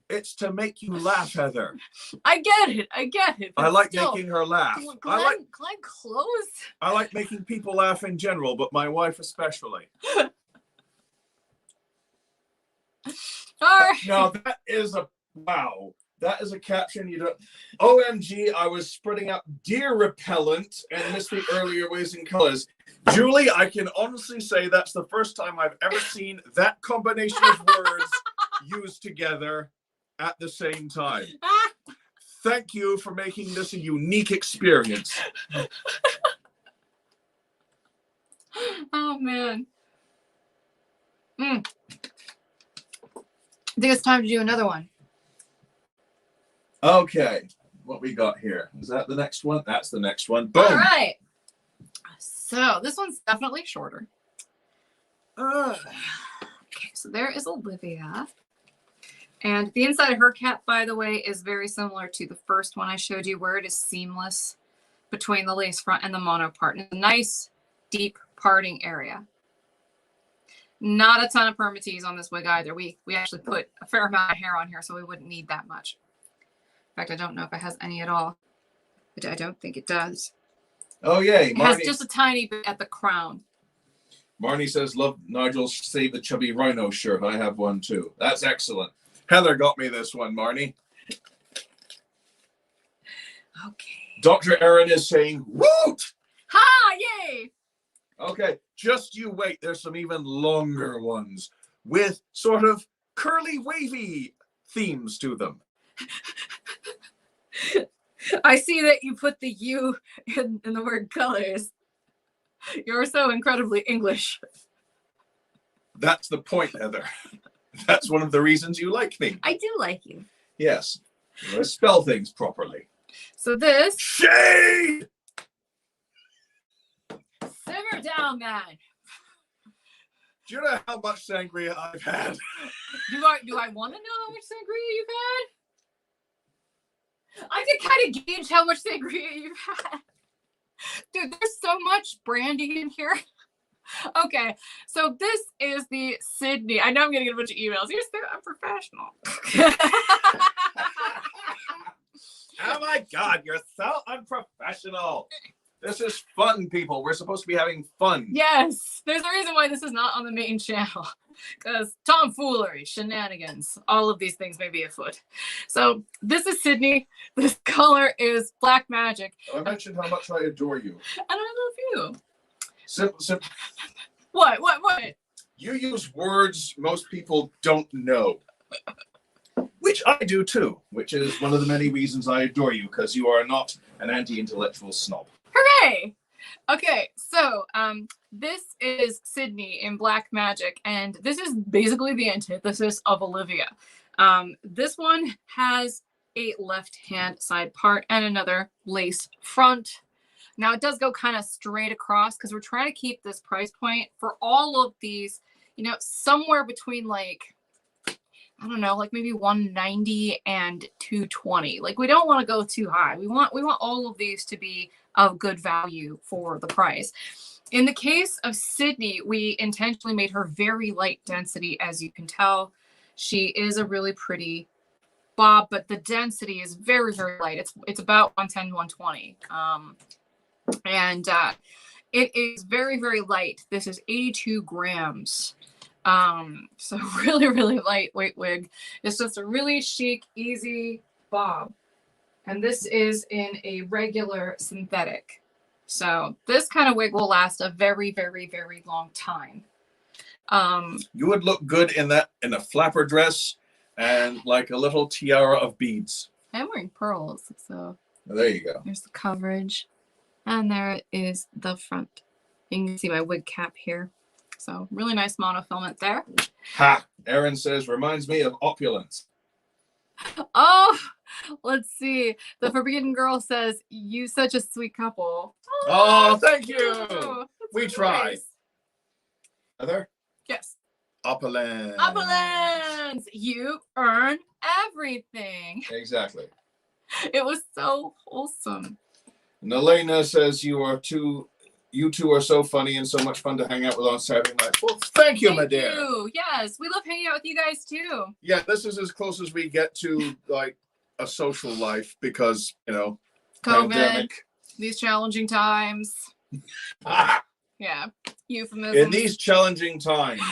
It's to make you laugh, Heather. I get it. I like making her laugh. Glenn Close. I like making people laugh in general, but my wife especially. All right. Now that is a wow. That is a caption you don't. OMG! I was spreading out deer repellent and missed the earlier ways and colors. Julie, I can honestly say that's the first time I've ever seen that combination of words used together at the same time. Thank you for making this a unique experience. Oh man. I think it's time to do another one. Okay, what we got here? Is that the next one? That's the next one. Boom. All right. So this one's definitely shorter. Okay, so there is Olivia. And the inside of her cap, by the way, is very similar to the first one I showed you, where it is seamless between the lace front and the mono part. And it's a nice, deep parting area. Not a ton of permatease on this wig either. We actually put a fair amount of hair on here, so we wouldn't need that much. In fact, I don't know if it has any at all. But I don't think it does. Oh, yay. It has just a tiny bit at the crown. Marnie says, love Nigel's Save the Chubby Rhino shirt. I have one too. That's excellent. Heather got me this one, Marnie. Okay. Dr. Erin is saying, woot! Ha! Yay! Okay, just you wait. There's some even longer ones with sort of curly, wavy themes to them. I see that you put the U in the word colors. You're so incredibly English. That's the point, Heather. That's one of the reasons you like me. I do like you. Yes. You spell things properly. So this... Shade! Simmer down, man. Do you know how much sangria I've had? Do I want to know how much sangria you've had? I can kind of gauge how much sangria you've had. Dude, there's so much brandy in here. Okay, so this is the Sydney. I know I'm going to get a bunch of emails. You're so unprofessional. Oh my God, you're so unprofessional. This is fun, people. We're supposed to be having fun. Yes, there's a reason why this is not on the main channel. Because tomfoolery, shenanigans, all of these things may be afoot. So this is Sydney. This color is Black Magic. I mentioned how much I adore you. And I love you. Simple. What? You use words most people don't know. Which I do too. Which is one of the many reasons I adore you, because you are not an anti-intellectual snob. Hooray! Okay, so this is Sydney in Black Magic, and this is basically the antithesis of Olivia. This one has a left-hand side part and another lace front. Now it does go kind of straight across because we're trying to keep this price point for all of these, you know, somewhere between like, I don't know, like maybe 190 and 220. Like we don't want to go too high. We want all of these to be of good value for the price. In the case of Sydney, we intentionally made her very light density. As you can tell, she is a really pretty bob, but the density is very, very light. It's about 110, 120. And it is very, very light. This is 82 grams. So really, really lightweight wig. It's just a really chic, easy bob. And this is in a regular synthetic. So this kind of wig will last a very, very, very long time. You would look good in a flapper dress and like a little tiara of beads. I'm wearing pearls, so There you go. There's the coverage, and there is the front. You can see my wig cap here. So really nice monofilament there. Ha! Erin says, reminds me of opulence. Oh, let's see. The Forbidden Girl says, you such a sweet couple. Oh, thank you. That's We nice. tried. Heather? Yes. Opulence. Opulence. You earn everything. Exactly. It was so wholesome. And Elena says, you two are so funny and so much fun to hang out with on Saturday night. Well, thank you, my dear. You. Yes, we love hanging out with you guys too. Yeah, this is as close as we get to like a social life because, COVID, pandemic. These challenging times. Ah, Yeah, euphemism. in these challenging times,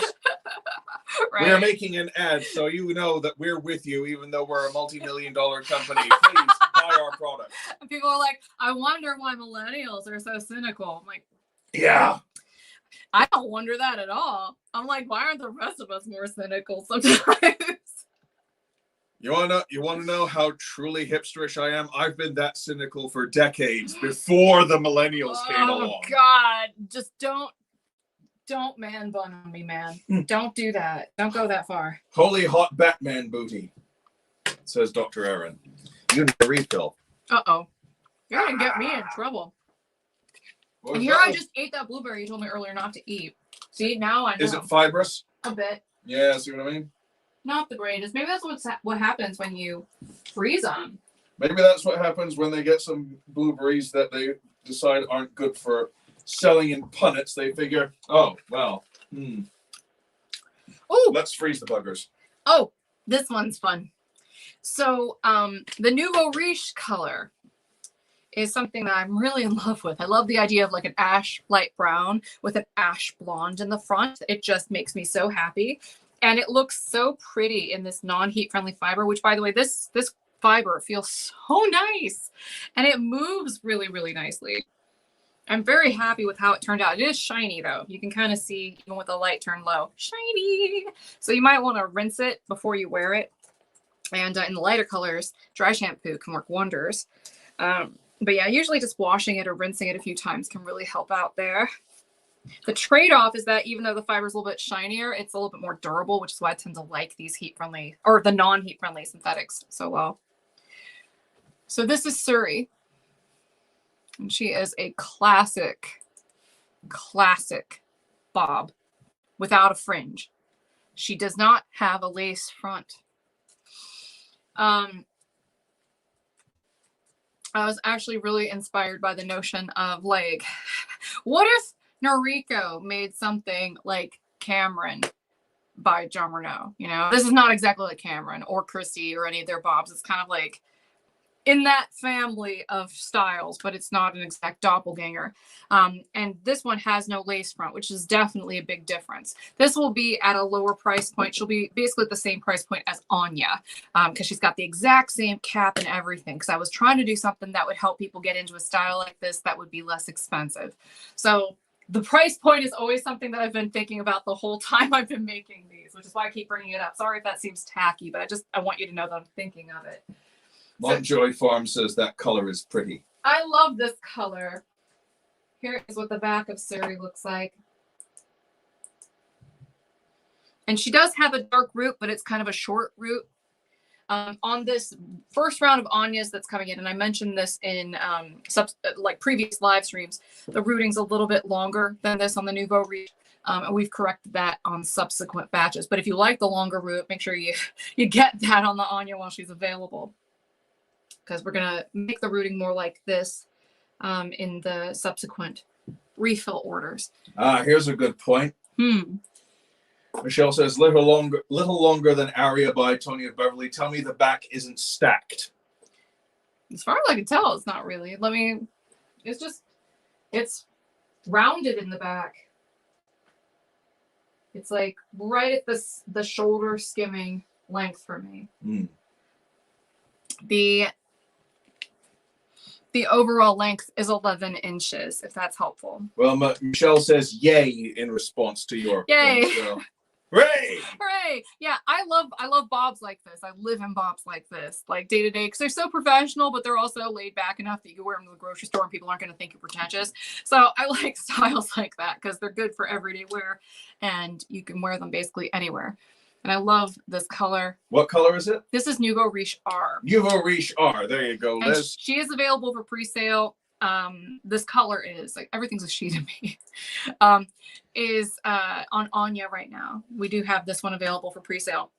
Right. we're making an ad so you know that we're with you, even though we're a multi-million-dollar company. Please buy our product. And people are like, I wonder why millennials are so cynical. I'm like, Yeah. I don't wonder that at all. I'm like, why aren't the rest of us more cynical sometimes? You want to know how truly hipsterish I am? I've been that cynical for decades before the millennials came along. Oh God, just don't man bun on me, man. Don't do that. Don't go that far. Holy hot Batman booty, says Dr. Aaron. You need a refill. Uh-oh. You're gonna get me in trouble. What And is here that? I just ate that blueberry you told me earlier not to eat. See, now I know. Is it fibrous? A bit. Yeah, see what I mean? Not the greatest. Maybe that's what happens when you freeze them. Maybe that's what happens when they get some blueberries that they decide aren't good for selling in punnets. They figure, oh, well, Oh, let's freeze the buggers. oh, this one's fun. So the Nouveau Riche color is something that I'm really in love with. I love the idea of like an ash light brown with an ash blonde in the front. It just makes me so happy. And it looks so pretty in this non-heat friendly fiber, which by the way, this fiber feels so nice and it moves really, really nicely. I'm very happy with how it turned out. It is shiny though. You can kind of see even with the light turned low, shiny. So you might want to rinse it before you wear it. And in the lighter colors, dry shampoo can work wonders. But yeah, usually just washing it or rinsing it a few times can really help out there. The trade-off is that even though the fiber is a little bit shinier, it's a little bit more durable, which is why I tend to like these heat-friendly or the non-heat-friendly synthetics so well. So this is Suri. And she is a classic bob without a fringe. She does not have a lace front. I was actually really inspired by the notion of like, what if Noriko made something like Cameron by John Renault? You know, this is not exactly like Cameron or Christy or any of their bobs. It's kind of like in that family of styles, but it's not an exact doppelganger. And this one has no lace front, which is definitely a big difference. This will be at a lower price point. She'll be basically at the same price point as Anya, because she's got the exact same cap and everything. Because I was trying to do something that would help people get into a style like this that would be less expensive. So the price point is always something that I've been thinking about the whole time I've been making these, which is why I keep bringing it up. Sorry if that seems tacky, but I want you to know that I'm thinking of it. Montjoy Farm says that color is pretty. I love this color. Here is what the back of Suri looks like. And she does have a dark root, but it's kind of a short root. On this first round of Anya's that's coming in, and I mentioned this in like previous live streams, the rooting's a little bit longer than this on the Nouveau Riche. And we've corrected that on subsequent batches. But if you like the longer root, make sure you get that on the Anya while she's available. Because we're going to make the rooting more like this in the subsequent refill orders. Here's a good point. Michelle says, little longer than Aria by Tony of Beverly. Tell me the back isn't stacked. As far as I can tell, it's not really. It's rounded in the back. It's like right at the shoulder skimming length for me. The overall length is 11 inches, if that's helpful. Well, Michelle says yay in response to your Yay. thing, so. Hooray! Hooray! Yeah, I love bobs like this. I live in bobs like this, like day to day, because they're so professional, but they're also laid back enough that you can wear them to the grocery store and people aren't going to think you're pretentious. So I like styles like that because they're good for everyday wear, and you can wear them basically anywhere. And I love this color. What color is it? This is Nouveau Riche R. Nouveau Riche R. There you go, Liz. And she is available for pre-sale. This color is like everything's a she to me. Is on Anya right now. We do have this one available for pre-sale.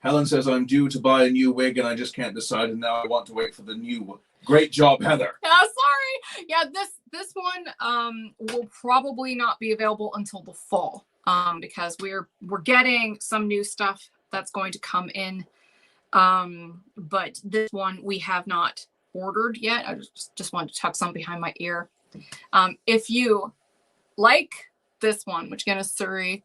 Helen says I'm due to buy a new wig and I just can't decide, and now I want to wait for the new one. Great job, Heather. Sorry. Yeah, this one will probably not be available until the fall. Because we're getting some new stuff that's going to come in. But this one we have not ordered yet. I just wanted to tuck some behind my ear. If you like this one, which again is Surrey,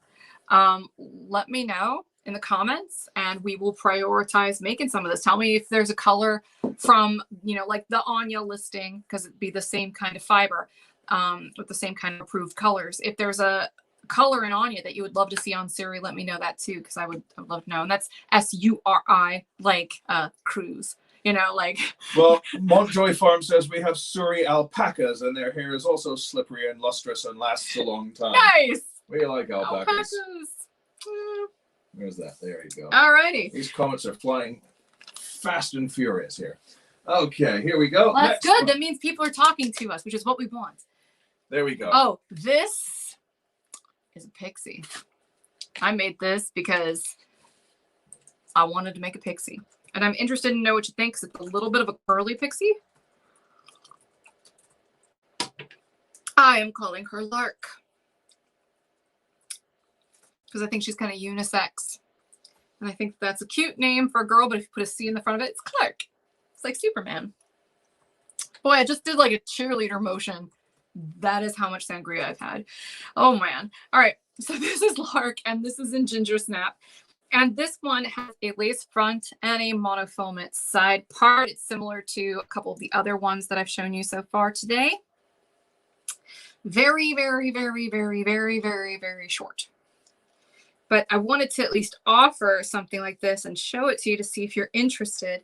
let me know in the comments and we will prioritize making some of this. Tell me if there's a color from, like the Anya listing, because it'd be the same kind of fiber, with the same kind of approved colors. If there's a color in Anya that you would love to see on Surrey, let me know that too, because I would love to know. And that's SURI, like cruise. Well, Montjoy Farm says we have Surrey alpacas and their hair is also slippery and lustrous and lasts a long time. Nice. We like alpacas. Where's that? There you go. Alrighty. These comments are flying fast and furious here. Okay, here we go. Well, that's good. That means people are talking to us, which is what we want. There we go. Oh, this is a pixie. I made this because I wanted to make a pixie. And I'm interested to know what you think, because it's a little bit of a curly pixie. I am calling her Lark, because I think she's kind of unisex. And I think that's a cute name for a girl, but if you put a C in the front of it, it's Clark. It's like Superman. Boy, I just did like a cheerleader motion. That is how much sangria I've had. Oh, man. All right. So this is Lark, and this is in Gingersnap. And this one has a lace front and a monofilament side part. It's similar to a couple of the other ones that I've shown you so far today. Very, very, very, very, very, very, very short. But I wanted to at least offer something like this and show it to you to see if you're interested.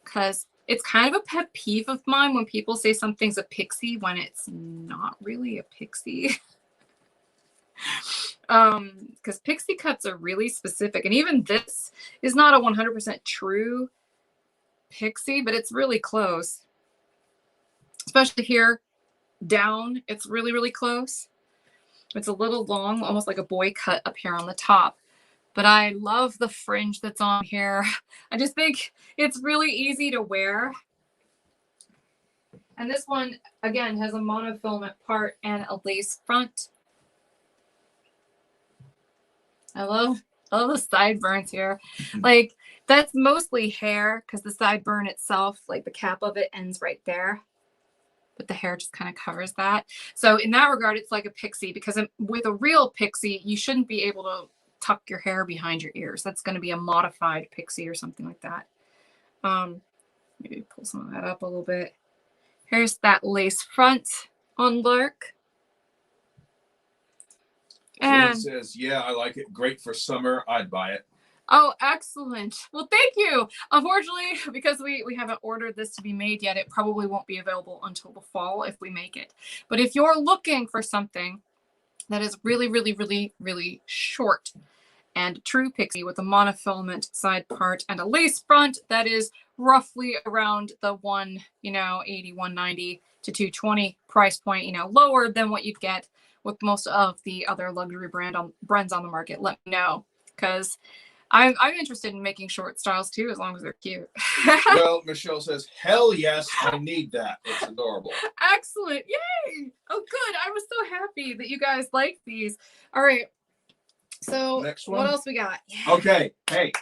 Because it's kind of a pet peeve of mine when people say something's a pixie when it's not really a pixie. Because pixie cuts are really specific, and even this is not a 100% true pixie, but it's really close. Especially here down, it's really, really close. It's a little long, almost like a boy cut up here on the top. But I love the fringe that's on here. I just think it's really easy to wear. And this one, again, has a monofilament part and a lace front. I love the sideburns here. Like, that's mostly hair, because the sideburn itself, like the cap of it ends right there. But the hair just kind of covers that. So in that regard, it's like a pixie, because with a real pixie, you shouldn't be able to tuck your hair behind your ears. That's going to be a modified pixie or something like that. Maybe pull some of that up a little bit. Here's that lace front on Lark. And it says, yeah, I like it. Great for summer. I'd buy it. Oh, excellent. Well, thank you. Unfortunately, because we haven't ordered this to be made yet, it probably won't be available until the fall if we make it. But if you're looking for something that is really, really, really, really short and true pixie with a monofilament side part and a lace front that is roughly around the 180, 190 to 220 price point, lower than what you'd get with most of the other luxury brands on the market, let me know, because I'm interested in making short styles too, as long as they're cute. Well, Michelle says, hell yes, I need that. It's adorable. Excellent. Yay. Oh, good. I was so happy that you guys like these. All right. So next one. What else we got? Yeah. Okay. Hey,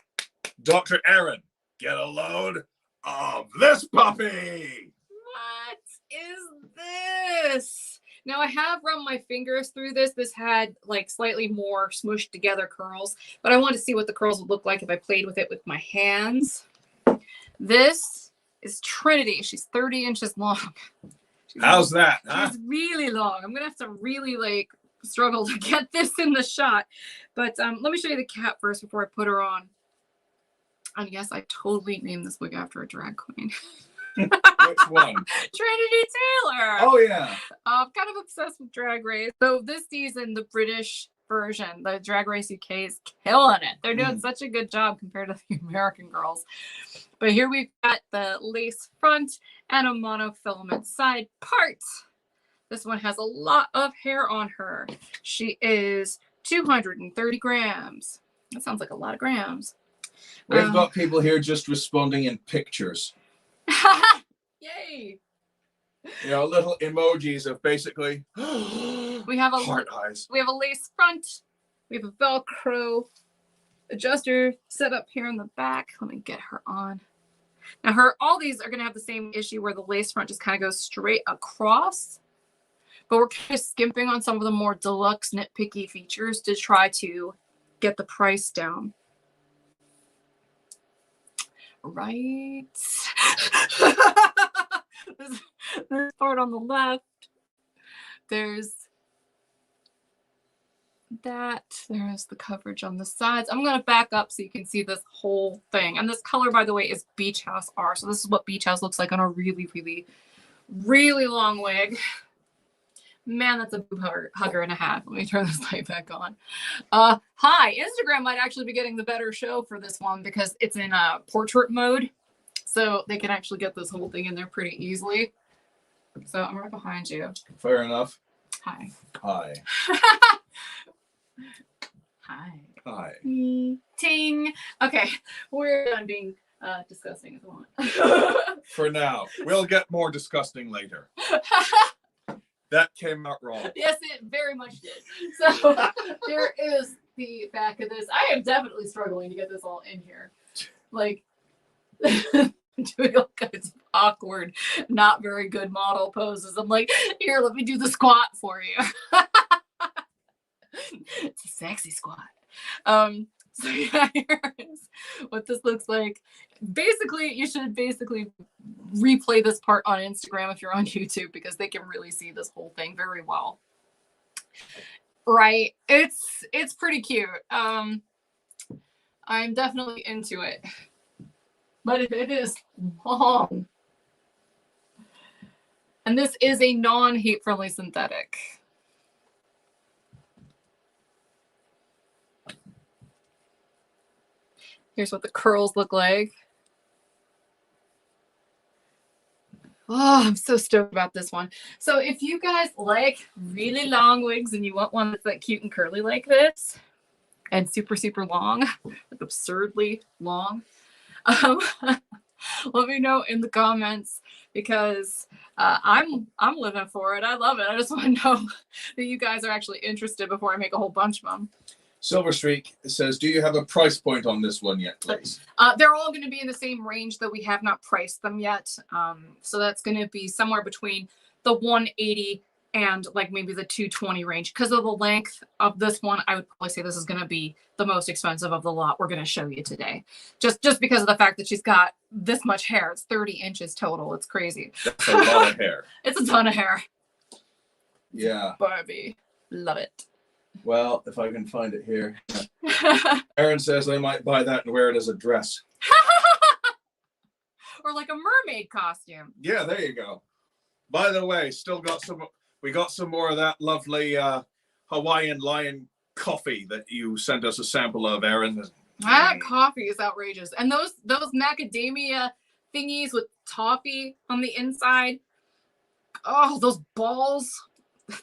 Dr. Aaron, get a load of this puppy. What is this? Now I have run my fingers through this. This had like slightly more smushed together curls, but I wanted to see what the curls would look like if I played with it with my hands. This is Trinity. She's 30 inches long. How's that? Huh? She's really long. I'm gonna have to really like struggle to get this in the shot. But let me show you the cat first before I put her on. And yes, I totally named this wig after a drag queen. Which one? Trinity Taylor. Oh yeah. I'm kind of obsessed with Drag Race. So this season, the British version, the Drag Race UK is killing it. They're doing such a good job compared to the American girls. But here we've got the lace front and a monofilament side part. This one has a lot of hair on her. She is 230 grams. That sounds like a lot of grams. We've got people here just responding in pictures. Yay! You know, little emojis of basically we have a heart eyes. We have a lace front. We have a Velcro adjuster set up here in the back. Let me get her on. Now all these are gonna have the same issue where the lace front just kind of goes straight across. But we're kind of skimping on some of the more deluxe nitpicky features to try to get the price down. Right. There's part on the left. There's that. There's the coverage on the sides. I'm going to back up so you can see this whole thing. And this color, by the way, is Beach House R. So this is what Beach House looks like on a really, really, really long wig. Man, that's a boob hugger and a half. Let me turn this light back on. Hi, Instagram might actually be getting the better show for this one because it's in portrait mode. So they can actually get this whole thing in there pretty easily. So I'm right behind you. Fair enough. Hi. Hi. Hi. Hi. Ting. Okay, we're done being disgusting as well. For now. We'll get more disgusting later. That came out wrong. Yes, it very much did. So there is the back of this. I am definitely struggling to get this all in here. Like, doing all kinds of awkward, not very good model poses. I'm like, here, let me do the squat for you. It's a sexy squat. So yeah, here's what this looks like. Basically, you should replay this part on Instagram if you're on YouTube because they can really see this whole thing very well. Right? It's pretty cute. I'm definitely into it. But it is long. And this is a non-heat-friendly synthetic. Here's what the curls look like. Oh, I'm so stoked about this one. So if you guys like really long wigs and you want one that's like cute and curly like this and super, super long, like absurdly long, let me know in the comments because I'm living for it. I love it. I just want to know that you guys are actually interested before I make a whole bunch of them. Silver Streak says, do you have a price point on this one yet, please? They're all going to be in the same range, though we have not priced them yet. So that's going to be somewhere between the 180 and like maybe the 220 range. Because of the length of this one, I would probably say this is going to be the most expensive of the lot we're going to show you today. Just because of the fact that she's got this much hair. It's 30 inches total. It's crazy. That's a lot of hair. It's a ton of hair. Yeah. Barbie. Love it. Well, if I can find it here. Aaron says I might buy that and wear it as a dress. Or like a mermaid costume. Yeah, there you go. By the way, we got some more of that lovely Hawaiian lion coffee that you sent us a sample of, Aaron. That coffee is outrageous. And those macadamia thingies with toffee on the inside. Oh, those balls.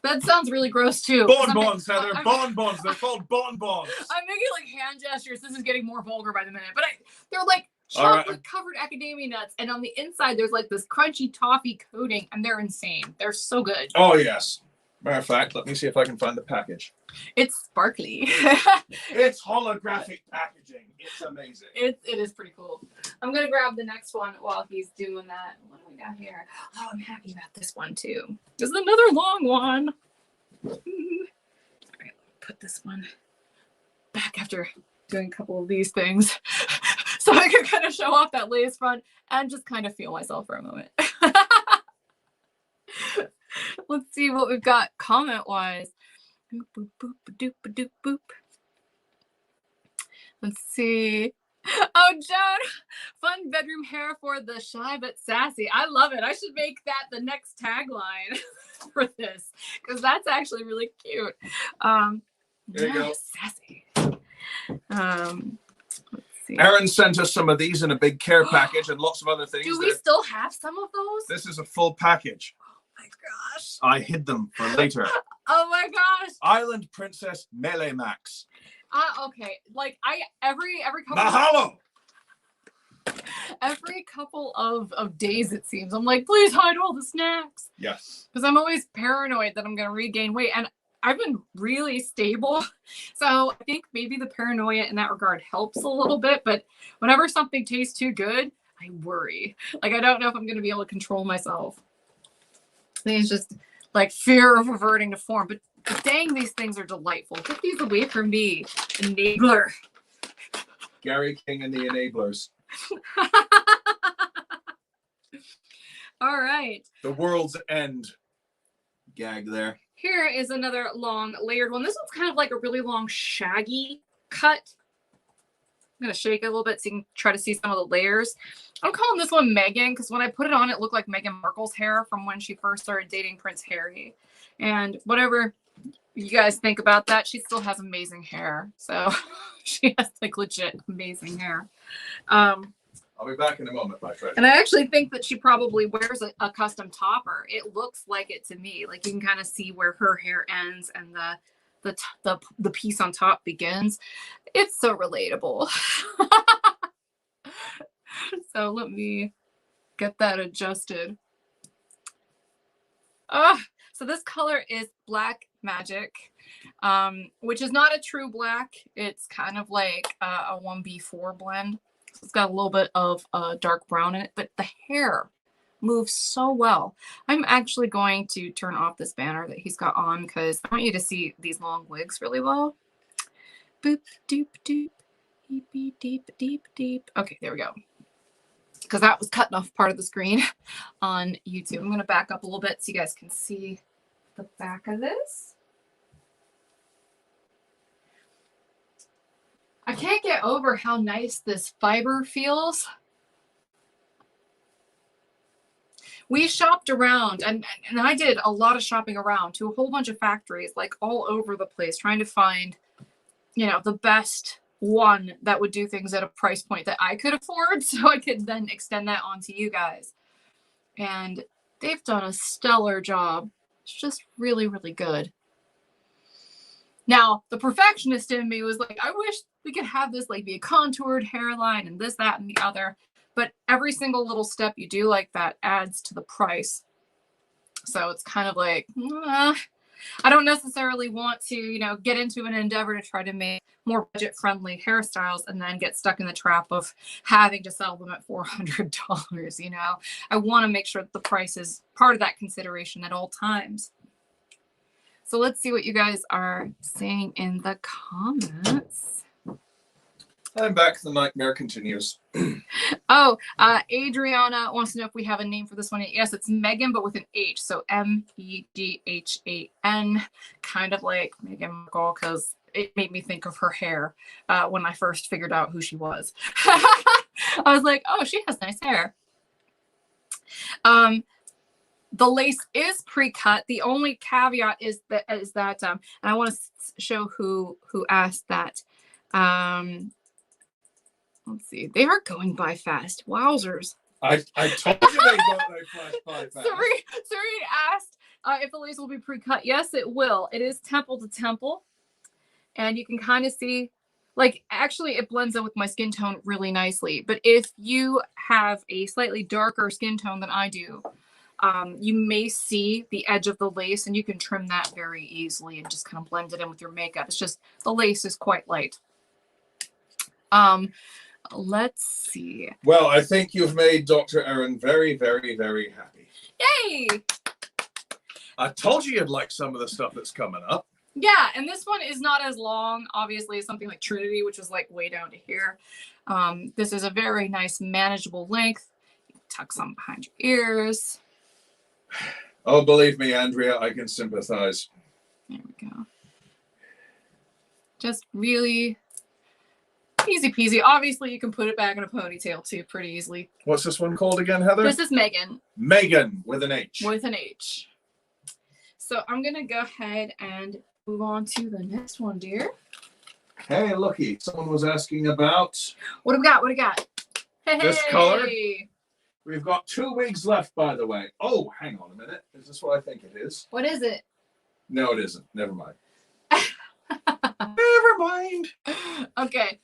That sounds really gross too. Bonbons, Heather. Bonbons. They're called bonbons. I'm making like hand gestures. This is getting more vulgar by the minute. But they're like chocolate covered academia nuts. And on the inside, there's like this crunchy toffee coating. And they're insane. They're so good. Oh, yes. Matter of fact, let me see if I can find the package. It's sparkly. It's holographic packaging. It's amazing. It is pretty cool. I'm going to grab the next one while he's doing that. What do we got here? Oh, I'm happy about this one too. This is another long one. All right, put this one back after doing a couple of these things. So so I can kind of show off that lace front and just kind of feel myself for a moment. Let's see what we've got comment-wise. Boop, boop, boop, doop, doop, boop. Let's see. Oh, Joan, fun bedroom hair for the shy but sassy. I love it. I should make that the next tagline for this because that's actually really cute. There you go. Sassy. Let's see. Erin sent us some of these in a big care package and lots of other things. Do we still have some of those? This is a full package. Oh my gosh. I hid them for later. Oh my gosh. Island Princess Melee Max. Okay. Like every couple Mahalo! every couple of days it seems I'm like, please hide all the snacks. Yes. Because I'm always paranoid that I'm gonna regain weight. And I've been really stable. So I think maybe the paranoia in that regard helps a little bit. But whenever something tastes too good, I worry. Like I don't know if I'm gonna be able to control myself. I think it's just like fear of reverting to form. But dang, these things are delightful. Get these away from me, enabler. Gary King and the Enablers. All right. The world's end gag there. Here is another long layered one. This one's kind of like a really long shaggy cut. I'm going to shake it a little bit so you can try to see some of the layers. I'm calling this one Meghan because when I put it on, it looked like Meghan Markle's hair from when she first started dating Prince Harry. And whatever you guys think about that, she still has amazing hair. So she has like legit amazing hair. I'll be back in a moment, my friend. And I actually think that she probably wears a custom topper. It looks like it to me. Like you can kind of see where her hair ends and the piece on top begins. It's so relatable. So let me get that adjusted. So this color is Black Magic, which is not a true black. It's kind of like a 1B4 blend. So it's got a little bit of dark brown in it, but the hair moves so well. I'm actually going to turn off this banner that he's got on because I want you to see these long wigs really well. Boop, doop, doop, deep, deep, deep, deep, deep. Okay, there we go. Because that was cutting off part of the screen on YouTube. I'm going to back up a little bit so you guys can see the back of this. I can't get over how nice this fiber feels. We shopped around, and I did a lot of shopping around to a whole bunch of factories, like all over the place, trying to find, you know, the best one that would do things at a price point that I could afford so I could then extend that on to you guys. And they've done a stellar job. It's just really, really good. Now, the perfectionist in me was like, I wish we could have this like be a contoured hairline and this, that, and the other. But every single little step you do like that adds to the price. So it's kind of like, I don't necessarily want to, you know, get into an endeavor to try to make more budget-friendly hairstyles and then get stuck in the trap of having to sell them at $400, you know. I want to make sure that the price is part of that consideration at all times. So let's see what you guys are saying in the comments. I'm back. The nightmare continues. Oh, Adriana wants to know if we have a name for this one. Yes, it's Megan, but with an H. So Meghan, kind of like Meghan Markle, because it made me think of her hair when I first figured out who she was. I was like, oh, she has nice hair. The lace is pre-cut. The only caveat is that, and I want to show who asked that. Let's see. They are going by fast. Wowzers. I told you they go by fast. Serene asked if the lace will be pre-cut. Yes, it will. It is temple to temple. And you can kind of see, like, actually it blends in with my skin tone really nicely. But if you have a slightly darker skin tone than I do, you may see the edge of the lace and you can trim that very easily and just kind of blend it in with your makeup. It's just the lace is quite light. Let's see. Well, I think you've made Dr. Erin very, very, very happy. Yay! I told you you'd like some of the stuff that's coming up. Yeah, and this one is not as long, obviously, as something like Trinity, which is like way down to here. This is a very nice, manageable length. You can tuck some behind your ears. Oh, believe me, Andrea, I can sympathize. There we go. Just really easy peasy. Obviously, you can put it back in a ponytail too pretty easily. What's this one called again, Heather? This is Megan. Megan with an H. With an H. So I'm going to go ahead and move on to the next one, dear. Hey, looky. Someone was asking about... What do we got? What do we got? Hey, this color. We've got 2 wigs left, by the way. Oh, hang on a minute. Is this what I think it is? What is it? No, it isn't. Never mind. Never mind. Okay.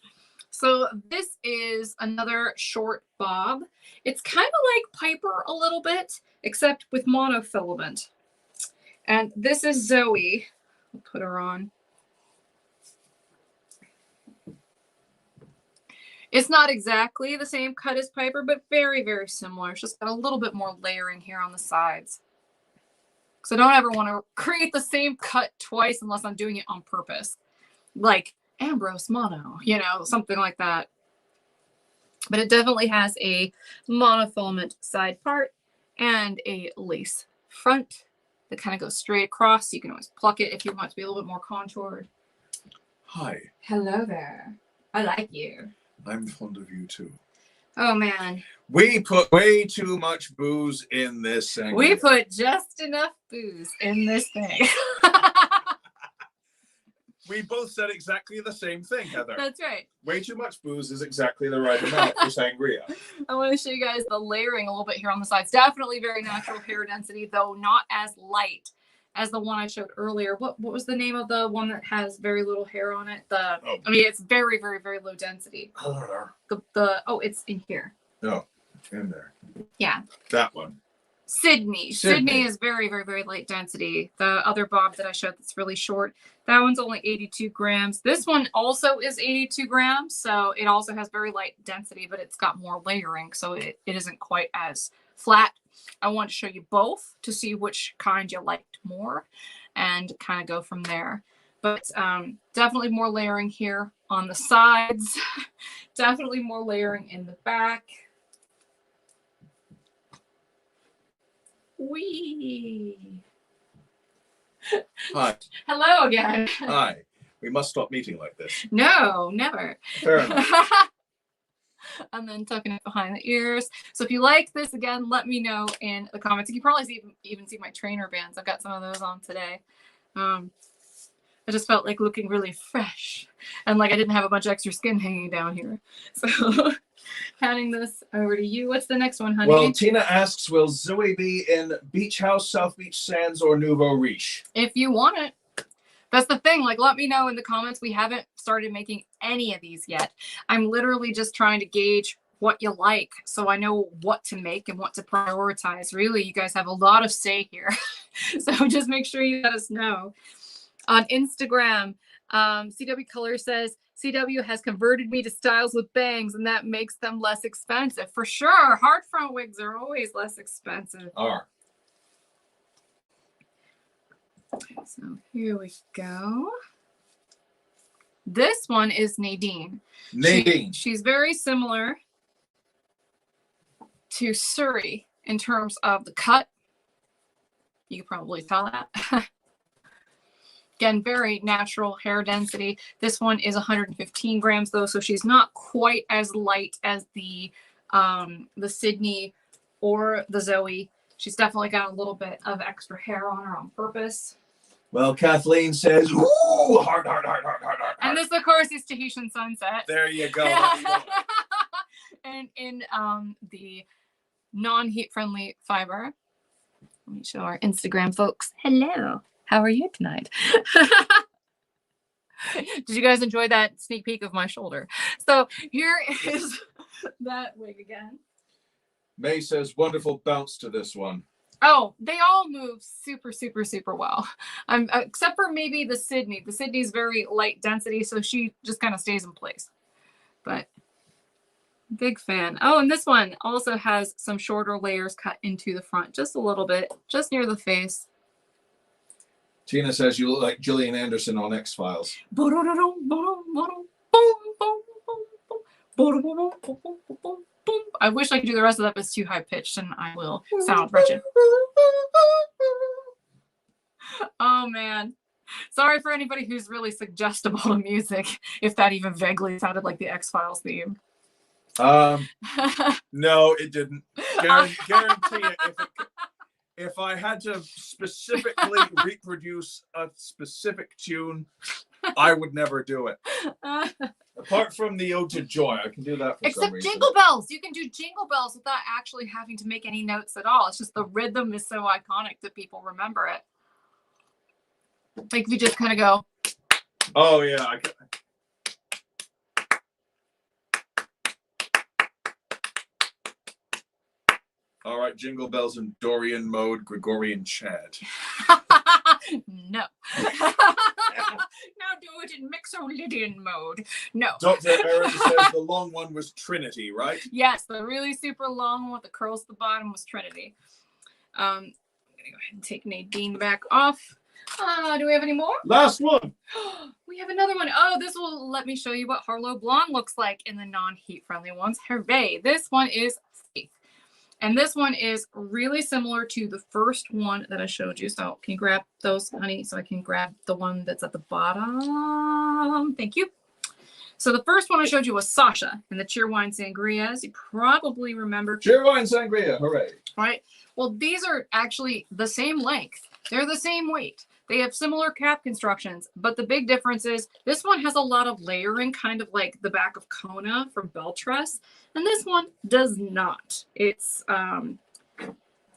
So this is another short bob. It's kind of like Piper a little bit, except with monofilament. And this is Zoe. I'll put her on. It's not exactly the same cut as Piper, but very, very similar. It's just got a little bit more layering here on the sides. So I don't ever want to create the same cut twice unless I'm doing it on purpose. Like Ambrose Mono, you know, something like that. But it definitely has a monofilament side part and a lace front that kind of goes straight across. You can always pluck it if you want it to be a little bit more contoured. Hi. Hello there. I like you. I'm fond of you too. Oh, man. We put way too much booze in this thing. We put just enough booze in this thing. We both said exactly the same thing, Heather. That's right. Way too much booze is exactly the right amount for sangria. I want to show you guys the layering a little bit here on the sides. Definitely very natural hair density, though not as light as the one I showed earlier. What was the name of the one that has very little hair on it? I mean, it's very, very, very low density. Oh, it's in here. No, in there. Yeah. That one. Sydney. Sydney is very, very, very light density. The other bob that I showed that's really short, that one's only 82 grams. This one also is 82 grams, so it also has very light density, but it's got more layering, so it isn't quite as flat. I want to show you both to see which kind you liked more and kind of go from there. But definitely more layering here on the sides. Definitely more layering in the back. Wee. Hi. Hello again. Hi. We must stop meeting like this. No, never. Fair enough. And then tucking it behind the ears. So if you like this, again, let me know in the comments. You can probably even see my trainer bands. I've got some of those on today. I just felt like looking really fresh and like I didn't have a bunch of extra skin hanging down here. So handing this over to you. What's the next one, honey? Well, Tina asks, will Zoe be in Beach House, South Beach Sands, or Nouveau Riche? If you want it. That's the thing. Like, let me know in the comments. We haven't started making any of these yet. I'm literally just trying to gauge what you like so I know what to make and what to prioritize. Really, you guys have a lot of say here. So just make sure you let us know. On Instagram, CW Color says, CW has converted me to styles with bangs, and that makes them less expensive. For sure. Hard front wigs are always less expensive. Are. So here we go. This one is Nadine. Nadine. She's very similar to Surrey in terms of the cut. You can probably tell that. Again, very natural hair density. This one is 115 grams though, so she's not quite as light as the Sydney or the Zoe. She's definitely got a little bit of extra hair on her on purpose. Well, Kathleen says, ooh, hard. And this, of course, is Tahitian Sunset. There you go. And in the non-heat friendly fiber. Let me show our Instagram folks. Hello. How are you tonight? Did you guys enjoy that sneak peek of my shoulder? So here is that wig again. May says, wonderful bounce to this one. Oh, they all move super, super, super well. Except for maybe the Sydney. The Sydney's very light density, so she just kind of stays in place. But big fan. Oh, and this one also has some shorter layers cut into the front, just a little bit, just near the face. Tina says you look like Gillian Anderson on X-Files. I wish I could do the rest of that, but it's too high pitched and I will sound wretched. Oh man. Sorry for anybody who's really suggestible to music, if that even vaguely sounded like the X-Files theme. No, it didn't. Guarantee it. If I had to specifically reproduce a specific tune, I would never do it. Apart from the Ode to Joy, I can do that for some reason. Except Jingle Bells. You can do Jingle Bells without actually having to make any notes at all. It's just the rhythm is so iconic that people remember it. Like if you just kind of go. Oh, yeah. All right, Jingle Bells in Dorian mode, Gregorian Chad. No. Now do it in Mixolydian mode. No. Dr. Aaron says the long one was Trinity, right? Yes, the really super long one with the curls at the bottom was Trinity. I'm going to go ahead and take Nadine back off. Do we have any more? Last one. We have another one. Oh, this will let me show you what Harlow Blonde looks like in the non-heat friendly ones. Hooray. This one is Faith. And this one is really similar to the first one that I showed you. So can you grab those, honey? So I can grab the one that's at the bottom. Thank you. So the first one I showed you was Sasha and the Cheerwine Sangrias. You probably remember. Cheerwine Sangria. Hooray. Right. Well, these are actually the same length. They're the same weight. They have similar cap constructions, but the big difference is this one has a lot of layering, kind of like the back of Kona from Beltress, and this one does not. It's, I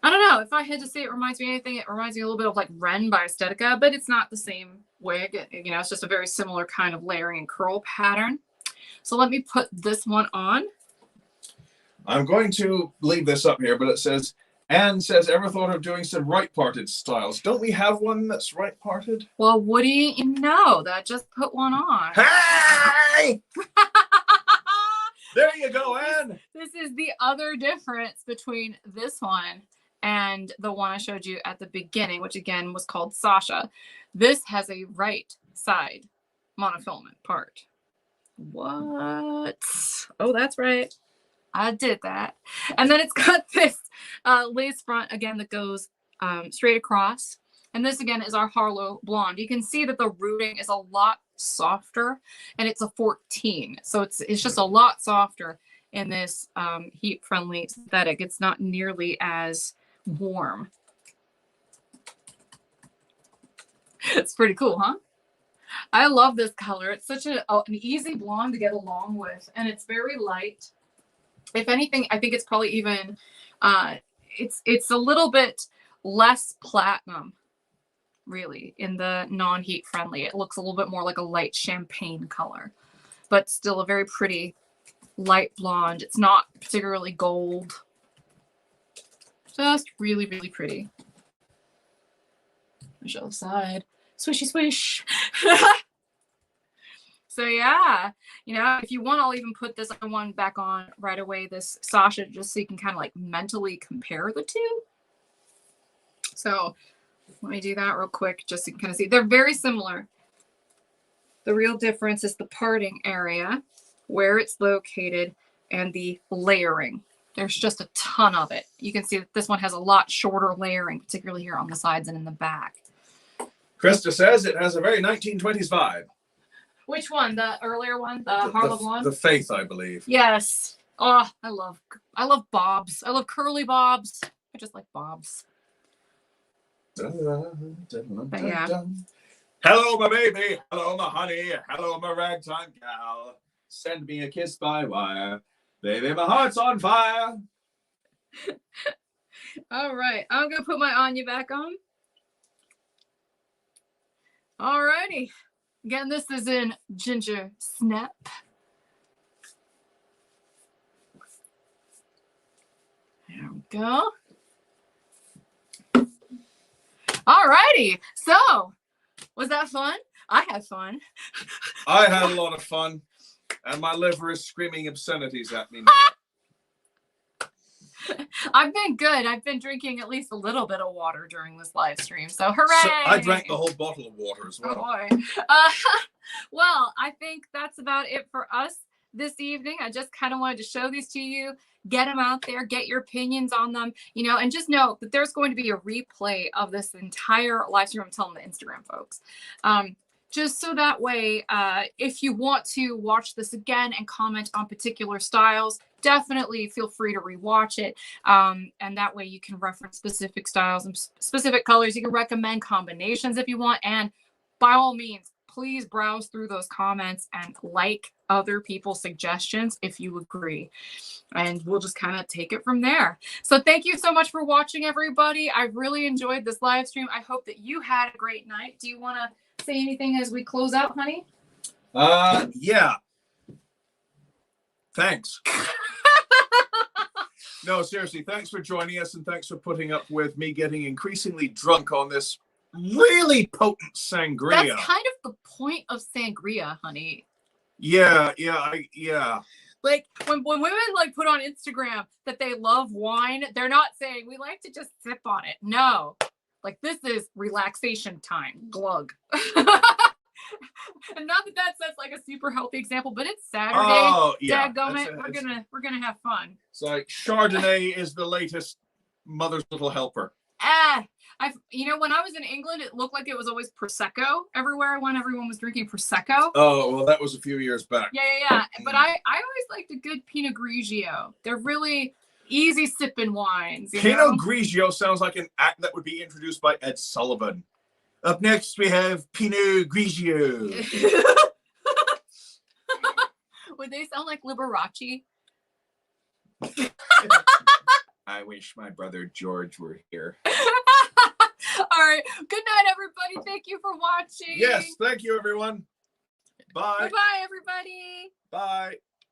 don't know, if I had to say it reminds me of anything, it reminds me a little bit of like Ren by Estetica, but it's not the same wig. It's just a very similar kind of layering and curl pattern. So let me put this one on. I'm going to leave this up here, but it says, Anne says, ever thought of doing some right-parted styles? Don't we have one that's right-parted? Well, what do you know? That just put one on. Hey! There you go, Anne. This is the other difference between this one and the one I showed you at the beginning, which again was called Sasha. This has a right side monofilament part. What? Oh, that's right. I did that. And then it's got this lace front again that goes straight across. And this again is our Harlow Blonde. You can see that the rooting is a lot softer and it's a 14. So it's just a lot softer in this heat friendly synthetic. It's not nearly as warm. It's pretty cool, huh? I love this color. It's such an easy blonde to get along with, and it's very light. If anything, I think it's probably even, it's a little bit less platinum, really, in the non-heat friendly. It looks a little bit more like a light champagne color, but still a very pretty light blonde. It's not particularly gold. Just really, really pretty. Show the side. Swishy swish. So yeah, if you want, I'll even put this other one back on right away, this Sasha, just so you can kind of like mentally compare the two. So let me do that real quick, just so you can kind of see. They're very similar. The real difference is the parting area, where it's located, and the layering. There's just a ton of it. You can see that this one has a lot shorter layering, particularly here on the sides and in the back. Krista says it has a very 1920s vibe. Which one? The earlier one? The Harlow Blonde? The Faith, I believe. Yes. Oh, I love bobs. I love curly bobs. I just like bobs. But yeah. Hello, my baby. Hello, my honey. Hello, my ragtime gal. Send me a kiss by wire. Baby, my heart's on fire. All right. I'm going to put my Anya back on. All righty. Again, this is in Gingersnap. There we go. All righty. So, was that fun? I had fun. I had a lot of fun. And my liver is screaming obscenities at me now. I've been good. I've been drinking at least a little bit of water during this live stream. So hooray! So I drank the whole bottle of water as well. Oh boy. Uh, well, I think that's about it for us this evening. I just kind of wanted to show these to you, get them out there, get your opinions on them, you know, and just know that there's going to be a replay of this entire live stream. I'm telling the Instagram folks. Just so that way, if you want to watch this again and comment on particular styles, definitely feel free to rewatch it. And that way you can reference specific styles and specific colors. You can recommend combinations if you want. And by all means, please browse through those comments and like other people's suggestions if you agree. And we'll just kind of take it from there. So thank you so much for watching, everybody. I really enjoyed this live stream. I hope that you had a great night. Do you want to say anything as we close out, honey? Yeah. Thanks. No, seriously, thanks for joining us, and thanks for putting up with me getting increasingly drunk on this really potent sangria. That's kind of the point of sangria, honey. Yeah. Like when women like put on Instagram that they love wine, they're not saying we like to just sip on it. No, like this is relaxation time. Glug. And not that that's like a super healthy example, but it's Saturday. Oh yeah, Dadgummit, we're gonna have fun. It's like Chardonnay is the latest mother's little helper. You know, when I was in England, it looked like it was always Prosecco. Everywhere I went, everyone was drinking Prosecco. Oh, well, that was a few years back. Yeah. But I always liked a good Pinot Grigio. They're really easy sipping wines. Pinot Grigio sounds like an act that would be introduced by Ed Sullivan. Up next, we have Pinot Grigio. Would they sound like Liberace? I wish my brother George were here. All right. Good night, everybody. Thank you for watching. Yes, thank you, everyone. Bye. Bye-bye, everybody. Bye.